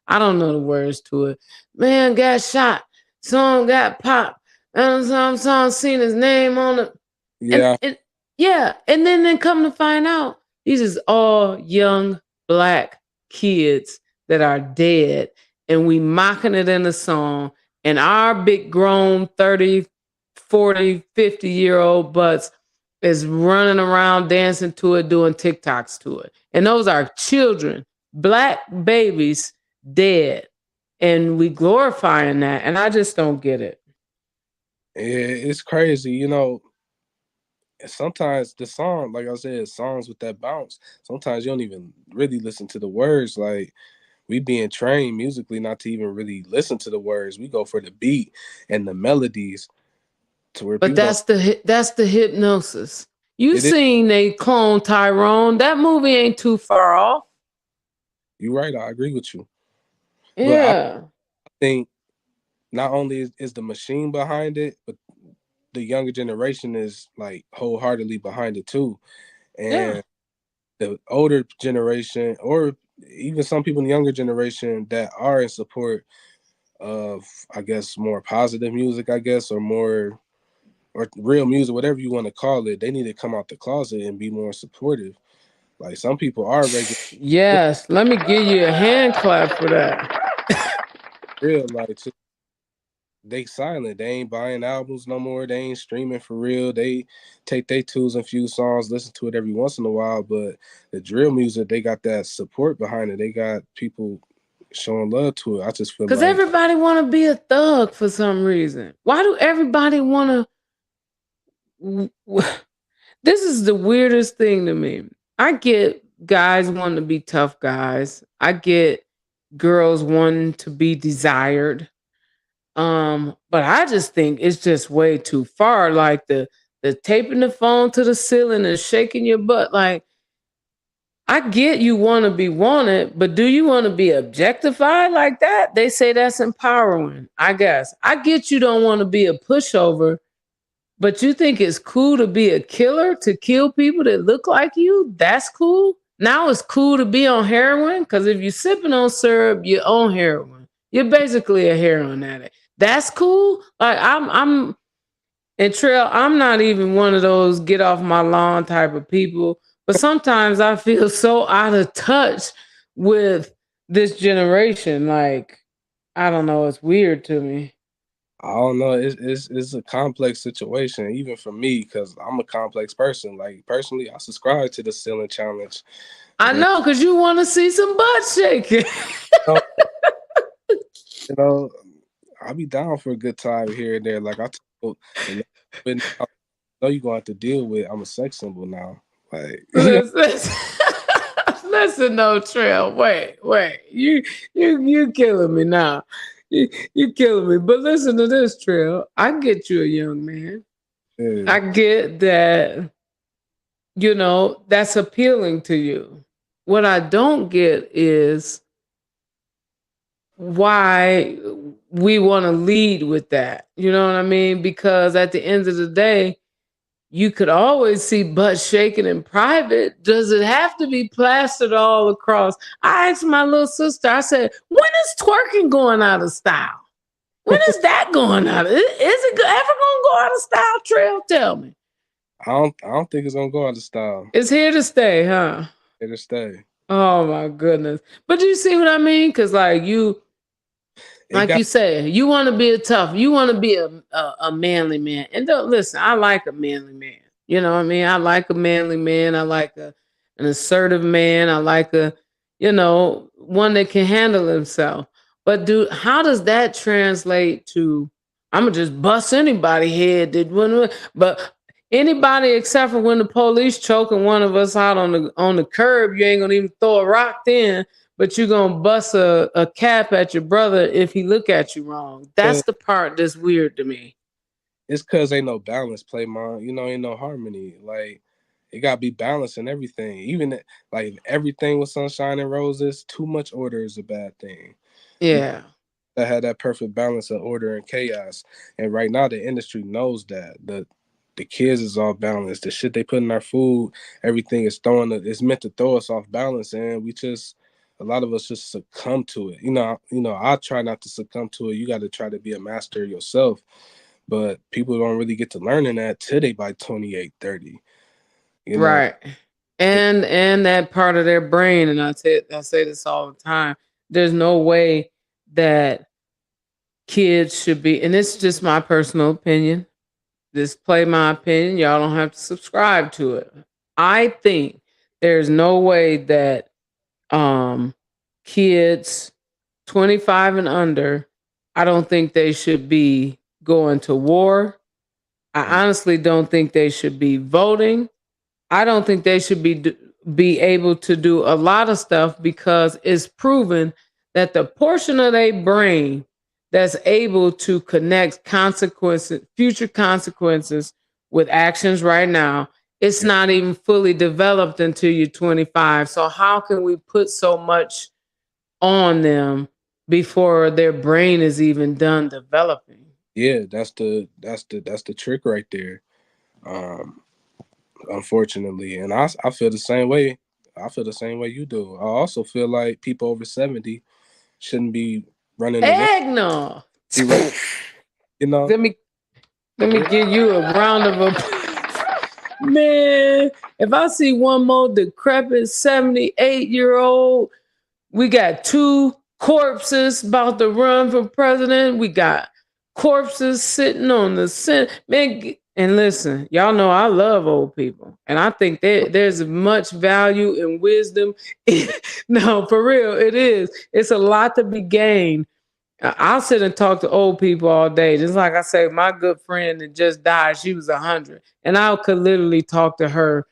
I don't know the words to it. Man got shot. Song got popped. And some seen his name on it. Yeah. And yeah, and then come to find out, these is all young black kids that are dead, and we mocking it in a song, and our big grown 30, 40, 50-year old butts is running around dancing to it, doing TikToks to it. And those are children, black babies dead. And we glorifying that. And I just don't get it. It's crazy, you know. Sometimes the song, like I said, songs with that bounce. Sometimes you don't even really listen to the words. Like we being trained musically not to even really listen to the words. We go for the beat and the melodies to where But people don't. that's the hypnosis. You It is. seen they clone Tyrone. That movie ain't too far off. You're right. I agree with you. But I Yeah. think not only is the machine behind it, but the younger generation is like wholeheartedly behind it too. Yeah. And the older generation, or even some people in the younger generation that are in support of, I guess, more positive music, I guess, or more or real music, whatever you want to call it, they need to come out the closet and be more supportive. Like some people are regular Yes. Let me give you a hand clap for that. real, like they silent. They ain't buying albums no more. They ain't streaming for real. They take their twos and few songs, listen to it every once in a while. But the drill music, they got that support behind it. They got people showing love to it. I just feel Because like everybody want to be a thug for some reason. Why do everybody want to? This is the weirdest thing to me. I get guys wanting to be tough guys. I get girls wanting to be desired. But I just think it's just way too far. Like the taping the phone to the ceiling and shaking your butt. Like, I get you want to be wanted, but do you want to be objectified like that? They say that's empowering, I guess. I get you don't want to be a pushover, but you think it's cool to be a killer, to kill people that look like you? That's cool. Now it's cool to be on heroin because if you're sipping on syrup, you're on heroin. You're basically a heroin addict. That's cool. Like I'm and Trell, I'm not even one of those get off my lawn type of people, but sometimes I feel so out of touch with this generation. Like, I don't know, it's weird to me. I don't know. It's a complex situation, even for me, because I'm a complex person. Like personally, I subscribe to the ceiling challenge. I And know, because you want to see some butt shaking. you you know, I'll be down for a good time here and there. Like I told the next witness, I know you're gonna have to deal with. I'm a sex symbol now. Like Listen, listen, no Trail. Wait. You killing me now. You killing me. But listen to this, Trail. I get you a young man. yeah. I get that, that's appealing to you. What I don't get is why we want to lead with that. You know what I mean? Because at the end of the day, you could always see butt shaking in private. Does it have to be plastered all across? I asked my little sister, I said, when is twerking going out of style? When is that going out of? Is it ever going to go out of style, Trell? Tell me. I don't think it's gonna go out of style. It's here to stay, huh? It'll stay. Oh my goodness. But do you see what I mean? Because like you, like you said, you want to be you want to be a manly man. And don't listen, I like a manly man. You know what I mean? I like a manly man. I like an assertive man. I like one that can handle himself. But how does that translate to I'm gonna just bust anybody head but anybody except for when the police choking one of us out on the curb, you ain't gonna even throw a rock then. But you're gonna bust a cap at your brother if he look at you wrong. That's the part that's weird to me. It's cause ain't no balance, play mom. Ain't no harmony. Like it gotta be balanced in everything. Even like everything with sunshine and roses, too much order is a bad thing. Yeah. That had that perfect balance of order and chaos. And right now the industry knows that. The kids is off balance. The shit they put in our food, everything is it's meant to throw us off balance, and a lot of us just succumb to it. I try not to succumb to it. You got to try to be a master yourself, but people don't really get to learning that till they by 28, 30. Right. And that part of their brain, and I say this all the time. There's no way that kids should be, and it's just my personal opinion. Display my opinion. Y'all don't have to subscribe to it. I think there's no way that kids 25 and under, I don't think they should be going to war. I honestly don't think they should be voting. I don't think they should be able to do a lot of stuff because it's proven that the portion of their brain that's able to connect future consequences with actions right now, it's not even fully developed until you're 25. So how can we put so much on them before their brain is even done developing? Yeah, that's the trick right there. Unfortunately, and I feel the same way. I feel the same way you do. I also feel like people over 70 shouldn't be running the Heck no. Let me give you a round of applause. Man, if I see one more decrepit 78-year-old, we got 2 corpses about to run for president. We got corpses sitting on the Senate. Man, and listen, y'all know I love old people. And I think there's much value and wisdom. No, for real, it is. It's a lot to be gained. I'll sit and talk to old people all day. Just like I say, my good friend that just died, she was 100. And I could literally talk to her,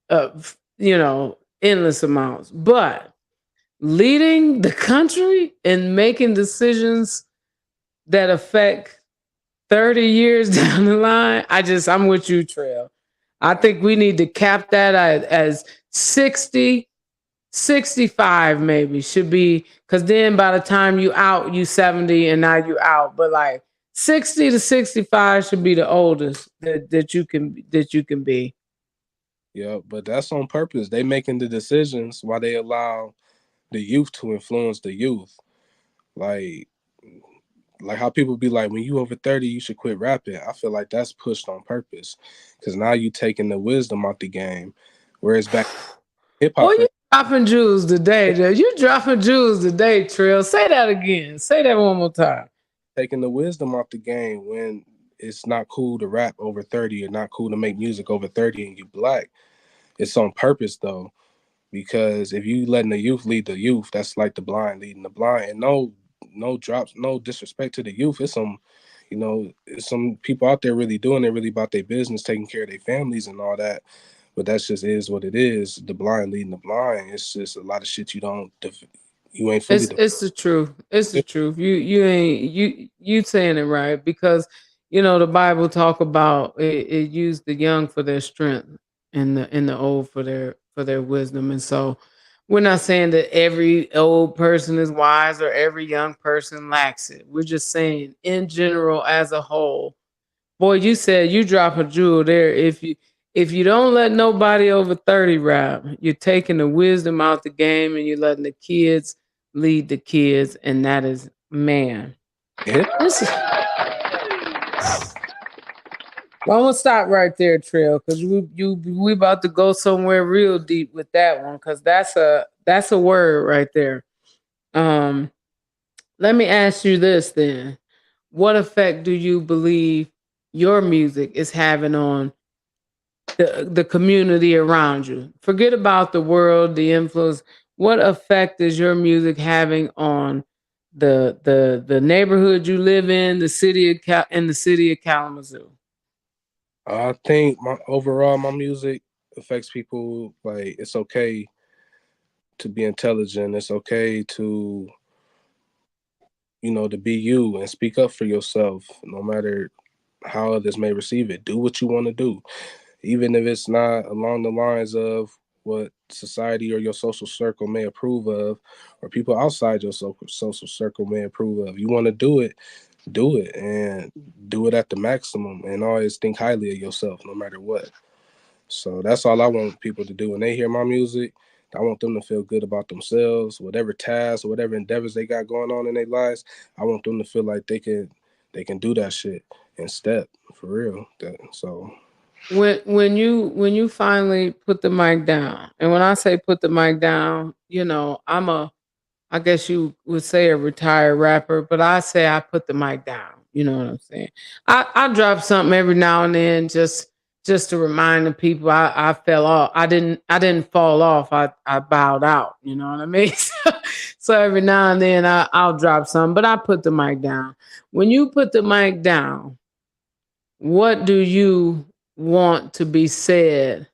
endless amounts. But leading the country and making decisions that affect 30 years down the line, I'm with you, Trell. I think we need to cap that as 60, 65 maybe should be, because then by the time you out, you 70 and now you out. But like 60 to 65 should be the oldest that you can be. Yeah, but that's on purpose. They making the decisions while they allow the youth to influence the youth. Like how people be like, when you over 30, you should quit rapping. I feel like that's pushed on purpose because now you taking the wisdom out the game. Whereas back hip hop. You dropping jewels today, Joe. You dropping jewels today, Trill. Say that again. Say that one more time. Taking the wisdom off the game when it's not cool to rap over 30 or not cool to make music over 30 and you black. It's on purpose though, because if you letting the youth lead the youth, that's like the blind leading the blind. And no drops, no disrespect to the youth. It's some people out there really doing it, really about their business, taking care of their families and all that. But that's just is what it is. The blind leading the blind. It's just a lot of shit you ain't fully. It's the truth. It's the truth. You saying it right, because the Bible talk about it used the young for their strength and the old for their wisdom. And so we're not saying that every old person is wise or every young person lacks it. We're just saying in general, as a whole, Boy, you said you drop a jewel there. If you don't let nobody over 30 rap, you're taking the wisdom out the game and you're letting the kids lead the kids. And that is, man. Hip This is, well, I'm gonna stop right there, Trail, because we about to go somewhere real deep with that one, because that's a word right there. Um, Let me ask you this then. What effect do you believe your music is having on the community around you? Forget about the world, the influence. What effect is your music having on the neighborhood you live in, in the city of Kalamazoo? I think my music affects people. Like, it's okay to be intelligent. It's okay to, to be you and speak up for yourself, no matter how others may receive it. Do what you want to do, even if it's not along the lines of what society or your social circle may approve of, or people outside your social circle may approve of. You want to do it, and do it at the maximum, and always think highly of yourself, no matter what. So that's all I want people to do when they hear my music. I want them to feel good about themselves, whatever tasks or whatever endeavors they got going on in their lives. I want them to feel like they can do that shit and step for real. So When you finally put the mic down, and when I say put the mic down, I guess you would say a retired rapper, but I say I put the mic down. You know what I'm saying? I drop something every now and then, just to remind the people I fell off. I didn't fall off. I bowed out. You know what I mean? So every now and then I'll drop something, but I put the mic down. When you put the mic down, what do you want to be said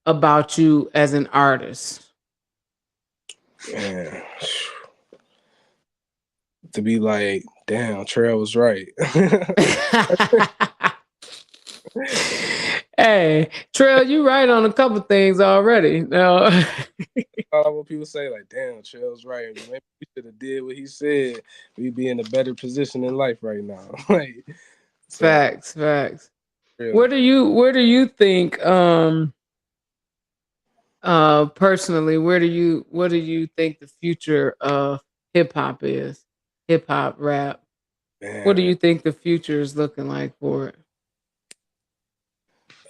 about you as an artist? man, to be like, damn, Trell was right. Hey, Trell, you right on a couple things already. No. All what people say, like, damn, Trell's right. Maybe we should have did what he said. We'd be in a better position in life right now. Like, so Facts. real. Where do you think personally, what do you think the future of hip hop is? Hip hop rap. What do Man, you think the future is looking like for it?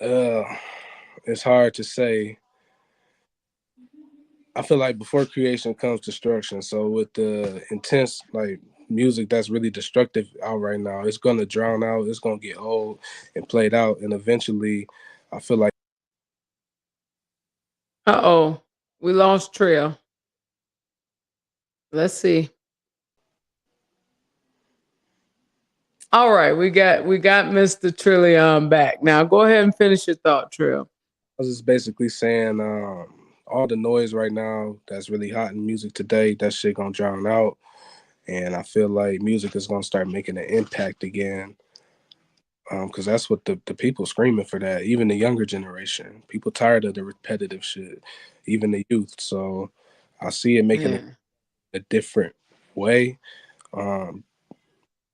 uh, it's hard to say. I feel like before creation comes destruction. So with the intense like music that's really destructive out right now, it's gonna drown out. It's gonna get old and played out, and eventually, I feel like Uh-oh. We lost Trail. Let's see. All right, we got Mr. Trillion back. Now go ahead and finish your thought, Trill. I was just basically saying, all the noise right now that's really hot in music today, that shit gonna drown out, and I feel like music is gonna start making an impact again. Because that's what the people screaming for that. Even the younger generation, people tired of the repetitive shit. Even the youth. So I see it making Yeah. a different way. Um,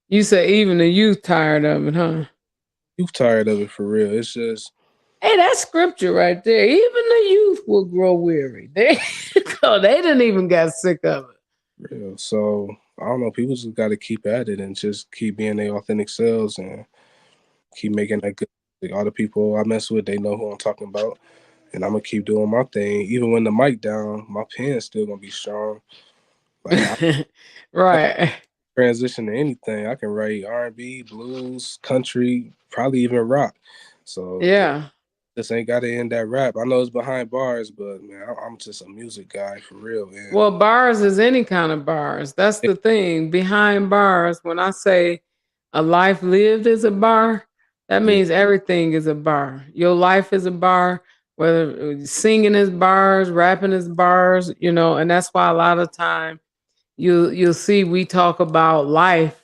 You say even the youth tired of it, huh? youth tired of it for real. It's just Hey, that's scripture right there. Even the youth will grow weary. They didn't even get sick of it. real. So I don't know. People just got to keep at it and just keep being their authentic selves and keep making that good. Like, all the people I mess with, they know who I'm talking about, and I'm gonna keep doing my thing. Even when the mic down, my pen's still gonna be strong. Like, I Right. transition to anything. I can write R&B, blues, country, probably even rock. So Yeah. this ain't got to end that rap. I know it's behind bars, but man, I'm just a music guy for real. And Well, bars is any kind of bars. That's the thing. Behind bars, when I say a life lived is a bar, that yeah, means everything is a bar. Your life is a bar, whether singing is bars, rapping is bars, and that's why a lot of time you'll see we talk about life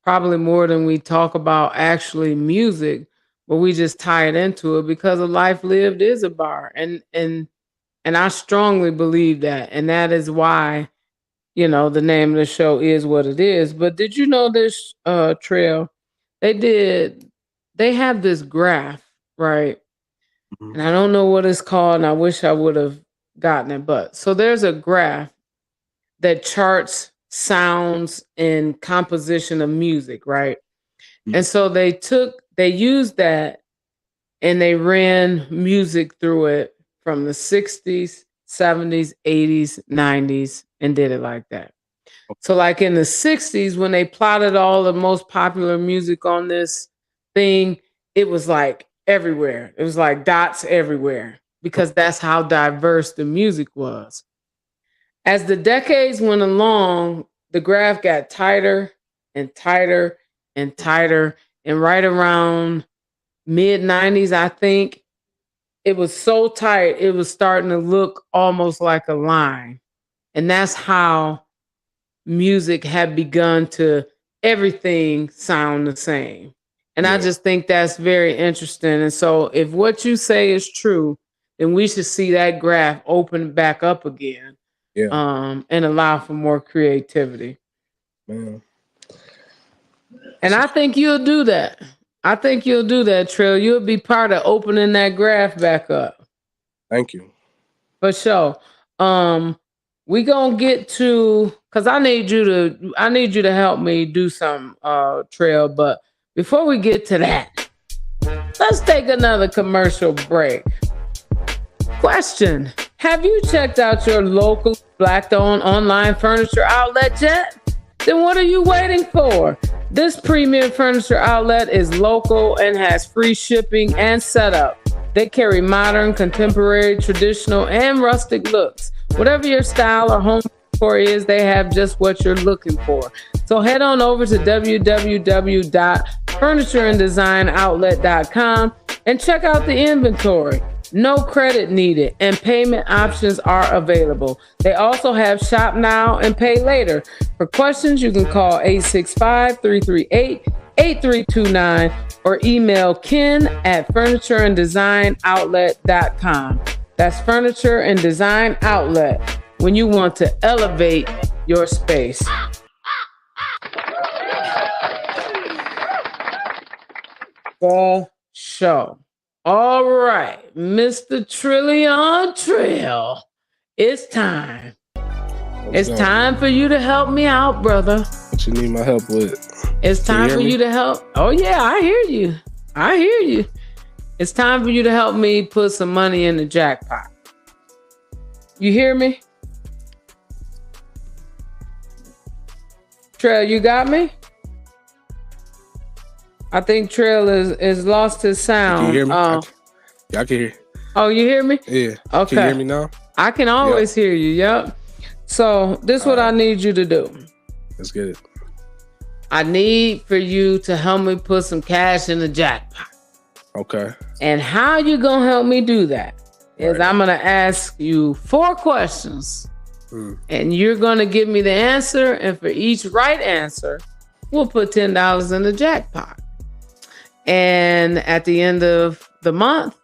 probably more than we talk about actually music, but we just tie it into it because a life lived is a bar. And I strongly believe that. And that is why, the name of the show is what it is. But did you know this, Trail? They did they have this graph, right? Mhm. And I don't know what it's called, and I wish I would have gotten it. But so there's a graph that charts sounds and composition of music, right? And so they used that and they ran music through it from the 60s, 70s, 80s, 90s, and did it like that. So, like in the 60s, when they plotted all the most popular music on this thing, it was like everywhere. It was like dots everywhere because that's how diverse the music was. As the decades went along, the graph got tighter and tighter and tighter. And right around mid 90s, I think it was so tight, it was starting to look almost like a line. And that's how music had begun to everything sound the same. And I Yeah. just think that's very interesting. And so if what you say is true, then we should see that graph open back up again. Yeah. And allow for more creativity. Man. And I think you'll do that. I think you'll do that, Trell. You'll be part of opening that graph back up. Thank you. For sure. We gonna get to because I need you to help me do some Trell. But before we get to that, let's take another commercial break. Question: have you checked out your local Black-owned online furniture outlet yet? Then what are you waiting for? This premier furniture outlet is local and has free shipping and setup. They carry modern, contemporary, traditional, and rustic looks. Whatever your style or home decor is, they have just what you're looking for. So head on over to www.furnitureanddsignoutlet.com and check out the inventory. No credit needed, and payment options are available. They also have shop now and pay later. For questions, you can call 865-338-8329 or email ken@furnitureanddsignoutlet.com. That's Furniture and Design Outlet when you want to elevate your space. For sure. All right, Mr. Trillion Trell, it's time. It's time for you to help me out, brother. What you need my help with? It's time for you to help. Oh, yeah, I hear you. I hear you. It's time for you to help me put some money in the jackpot. You hear me? Trell, you got me? I think Trell is lost his sound. Can you hear me? I can hear. Oh, you hear me? Yeah. Okay. Can you hear me now? I can always hear you. Yep. So this is what I need you to do. Let's get it. I need for you to help me put some cash in the jackpot. Okay. And how you gonna help me do that is I'm gonna ask you 4 questions. And you're gonna give me the answer. And for each right answer, we'll put $10 in the jackpot. And at the end of the month,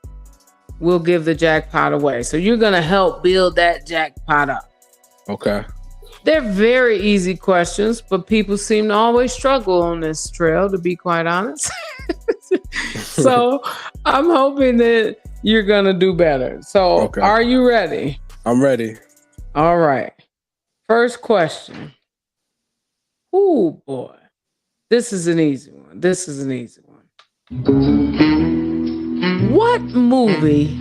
we'll give the jackpot away. So you're going to help build that jackpot up. Okay. They're very easy questions, but people seem to always struggle on this trail, to be quite honest. So I'm hoping that you're going to do better. So Are you ready? I'm ready. All right. First question. Oh, boy. This is an easy one. What movie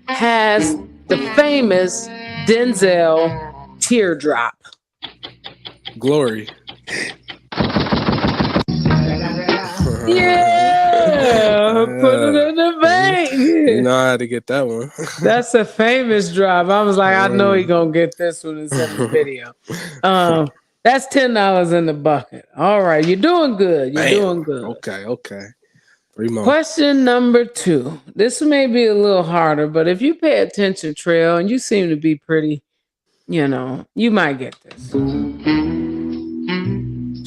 has the famous Denzel teardrop? Glory. Yeah, put it in the bank. You know I had to get that one. That's a famous drop. I was like, I know he gonna get this one in the video. That's $10 in the bucket. All right, you're doing good. Doing good. Okay. 3 more. Question number 2. This may be a little harder, but if you pay attention, Trell, and you seem to be pretty, you might get this.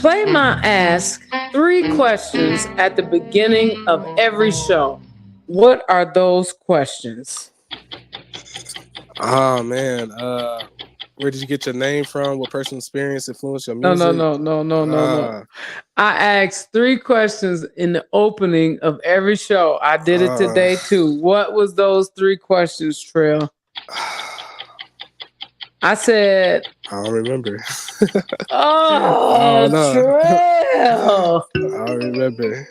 Ask 3 questions at the beginning of every show. What are those questions? Oh man. where did you get your name from? What personal experience influenced your No, music? no. I asked 3 questions in the opening of every show. I did it today too. What was those 3 questions, Trell? I said, I don't remember. oh, Trell. I don't remember.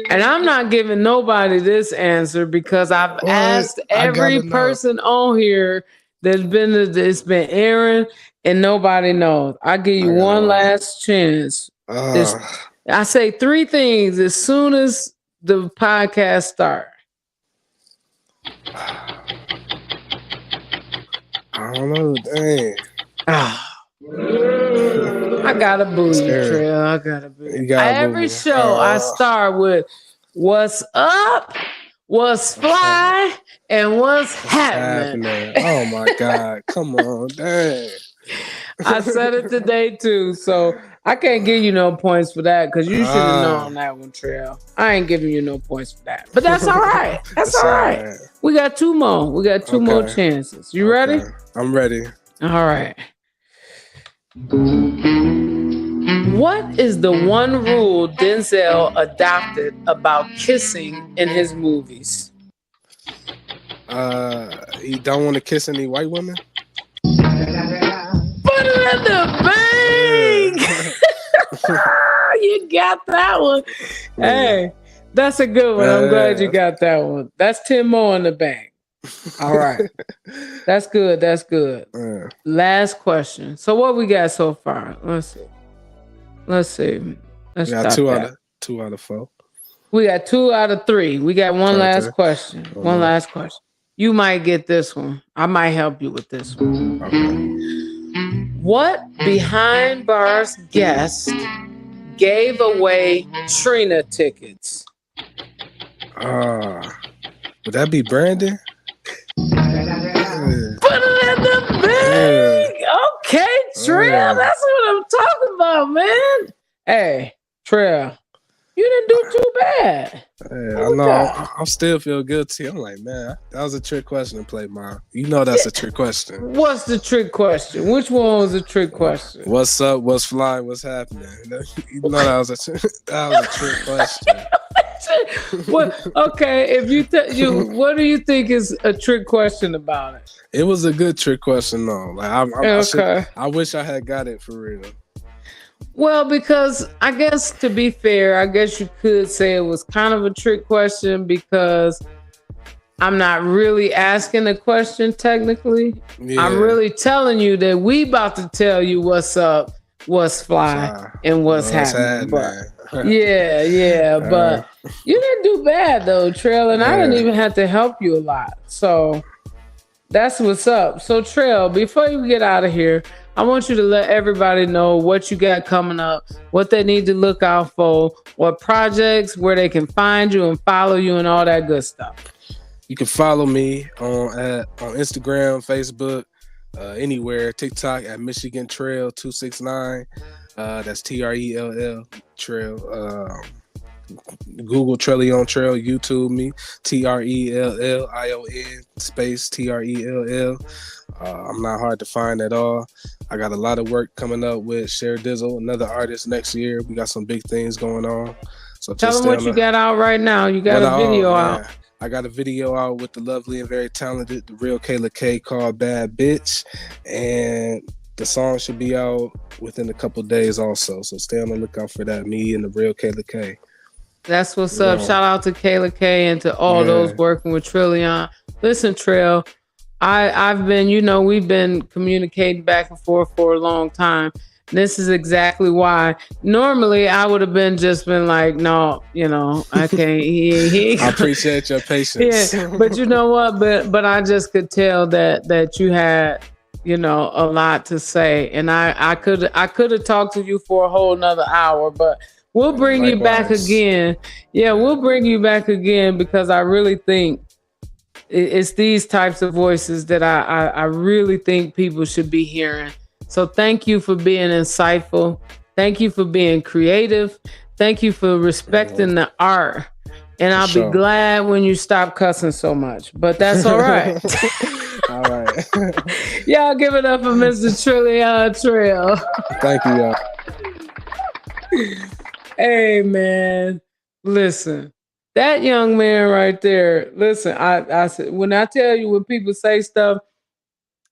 And I'm not giving nobody this answer because I've asked every person on here that's been, it's been Aaron and nobody knows. I give you one last chance. I say 3 things as soon as the podcast starts. I don't know. Dang. I gotta boo you, Trell. I gotta boo you. Every show I start with what's up, what's fly, and what's happening. Oh my God. Come on. Dang. I said it today too, so I can't give you no points for that because you should have known that one, Trell. I ain't giving you no points for that. But that's all right. That's all right. We got 2 more. We got 2 more chances. You ready? I'm ready. All right. What is the one rule Denzel adopted about kissing in his movies? He don't want to kiss any white women. Put it in the bank. You got that one. Hey, that's a good one. I'm glad you got that one. That's 10 more in the bank. All right. That's good. That's good. Last question. So what we got so far? Let's see. Let's got 2 out of 4. We got 2 out of 3. We got one last question. One last question. You might get this one. I might help you with this one. Okay. What behind bars guest gave away Trina tickets? Would that be Brandon? Put it in the bag. Okay, Trell. That's what I'm talking about, man. Hey, Trell, you didn't do too bad. I know. I still feel guilty. I'm like, man, that was a trick question to play, Mom. You know that's a trick question. What's the trick question? Which one was the trick question? What's up? What's flying? What's happening? You know that was a trick question. What? Okay, if what do you think is a trick question about it? It was a good trick question, though. Like I wish I had got it for real. Well, because I guess to be fair, I guess you could say it was kind of a trick question because I'm not really asking a question technically. Yeah. I'm really telling you that we about to tell you what's up, what's fly, and what's happening. But but you didn't do bad though, Trell, and I didn't even have to help you a lot. So that's what's up. So Trell, before you get out of here, I want you to let everybody know what you got coming up, what they need to look out for, what projects, where they can find you and follow you and all that good stuff. You can follow me on Instagram, Facebook, anywhere, TikTok at Michigan Trell 269. That's Trell Trell. Google Trellion Trell, YouTube me, TRELLION space TRELL. I'm not hard to find at all. I got a lot of work coming up with Cher Denzell, another artist next year. We got some big things going on. So tell them what you got out right now. You got a video out. I got a video out with the lovely and very talented, the Real Kayla Kay called Bad Bitch. And the song should be out within a couple days also. So stay on the lookout for that. Me and the Real Kayla Kay. That's what's up. Shout out to Kayla Kay and to all those working with Trillion. Listen, Trell, I've been, we've been communicating back and forth for a long time. This is exactly why. Normally, I would have been like, no, I can't. I appreciate your patience. Yeah, but you know what? But I just could tell that you had, a lot to say, and I could have talked to you for a whole nother hour, but we'll bring you back again. Yeah, we'll bring you back again because I really think it's these types of voices that I really think people should be hearing. So thank you for being insightful. Thank you for being creative. Thank you for respecting the art. And I'll be glad when you stop cussing so much. But that's all right. All right. Y'all give it up for Mr. Trell. Thank you, y'all. Hey, man. Listen, that young man right there. Listen, I said, when I tell you when people say stuff,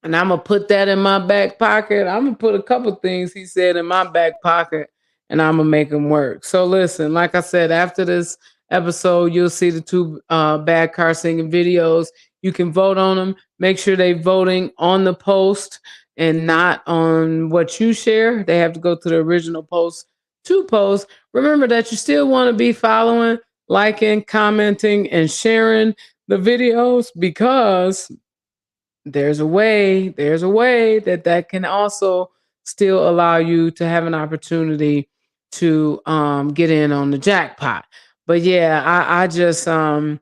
and I'm going to put that in my back pocket, I'm going to put a couple things he said in my back pocket, and I'm going to make them work. So listen, like I said, after this episode, you'll see the two bad car singing videos. You can vote on them. Make sure they voting on the post and not on what you share. They have to go to the original post to post. Remember that you still want to be following, liking, commenting, and sharing the videos, because there's a way that can also still allow you to have an opportunity to get in on the jackpot. But yeah, I just I'm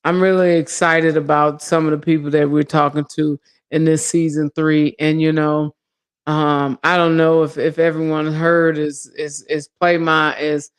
really excited about some of the people that we're talking to in this season 3. And I don't know if everyone heard is Playmont is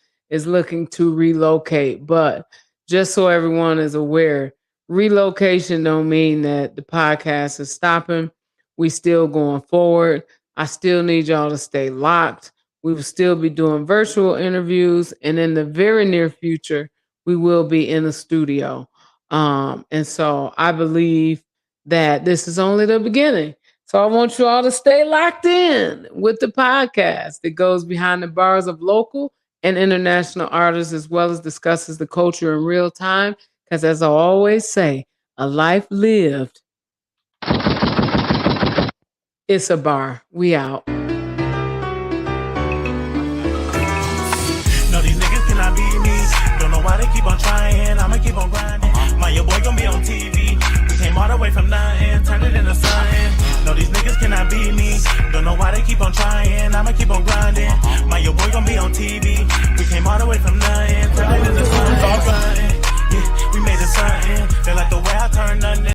looking to relocate, but just so everyone is aware, relocation don't mean that the podcast is stopping. We still going forward. I still need y'all to stay locked. We will still be doing virtual interviews, and in the very near future, we will be in the studio. And so I believe that this is only the beginning. So I want you all to stay locked in with the podcast that goes behind the bars of local and international artists, as well as discusses the culture in real time. Because as I always say, a life lived, it's a bar. We out. No, these niggas cannot beat me. Don't know why they keep on trying. I'ma keep on grinding. My your boy gon' be on TV. We came all the way from nothing, turned it into something. No, these niggas cannot beat me. Don't know why they keep on trying.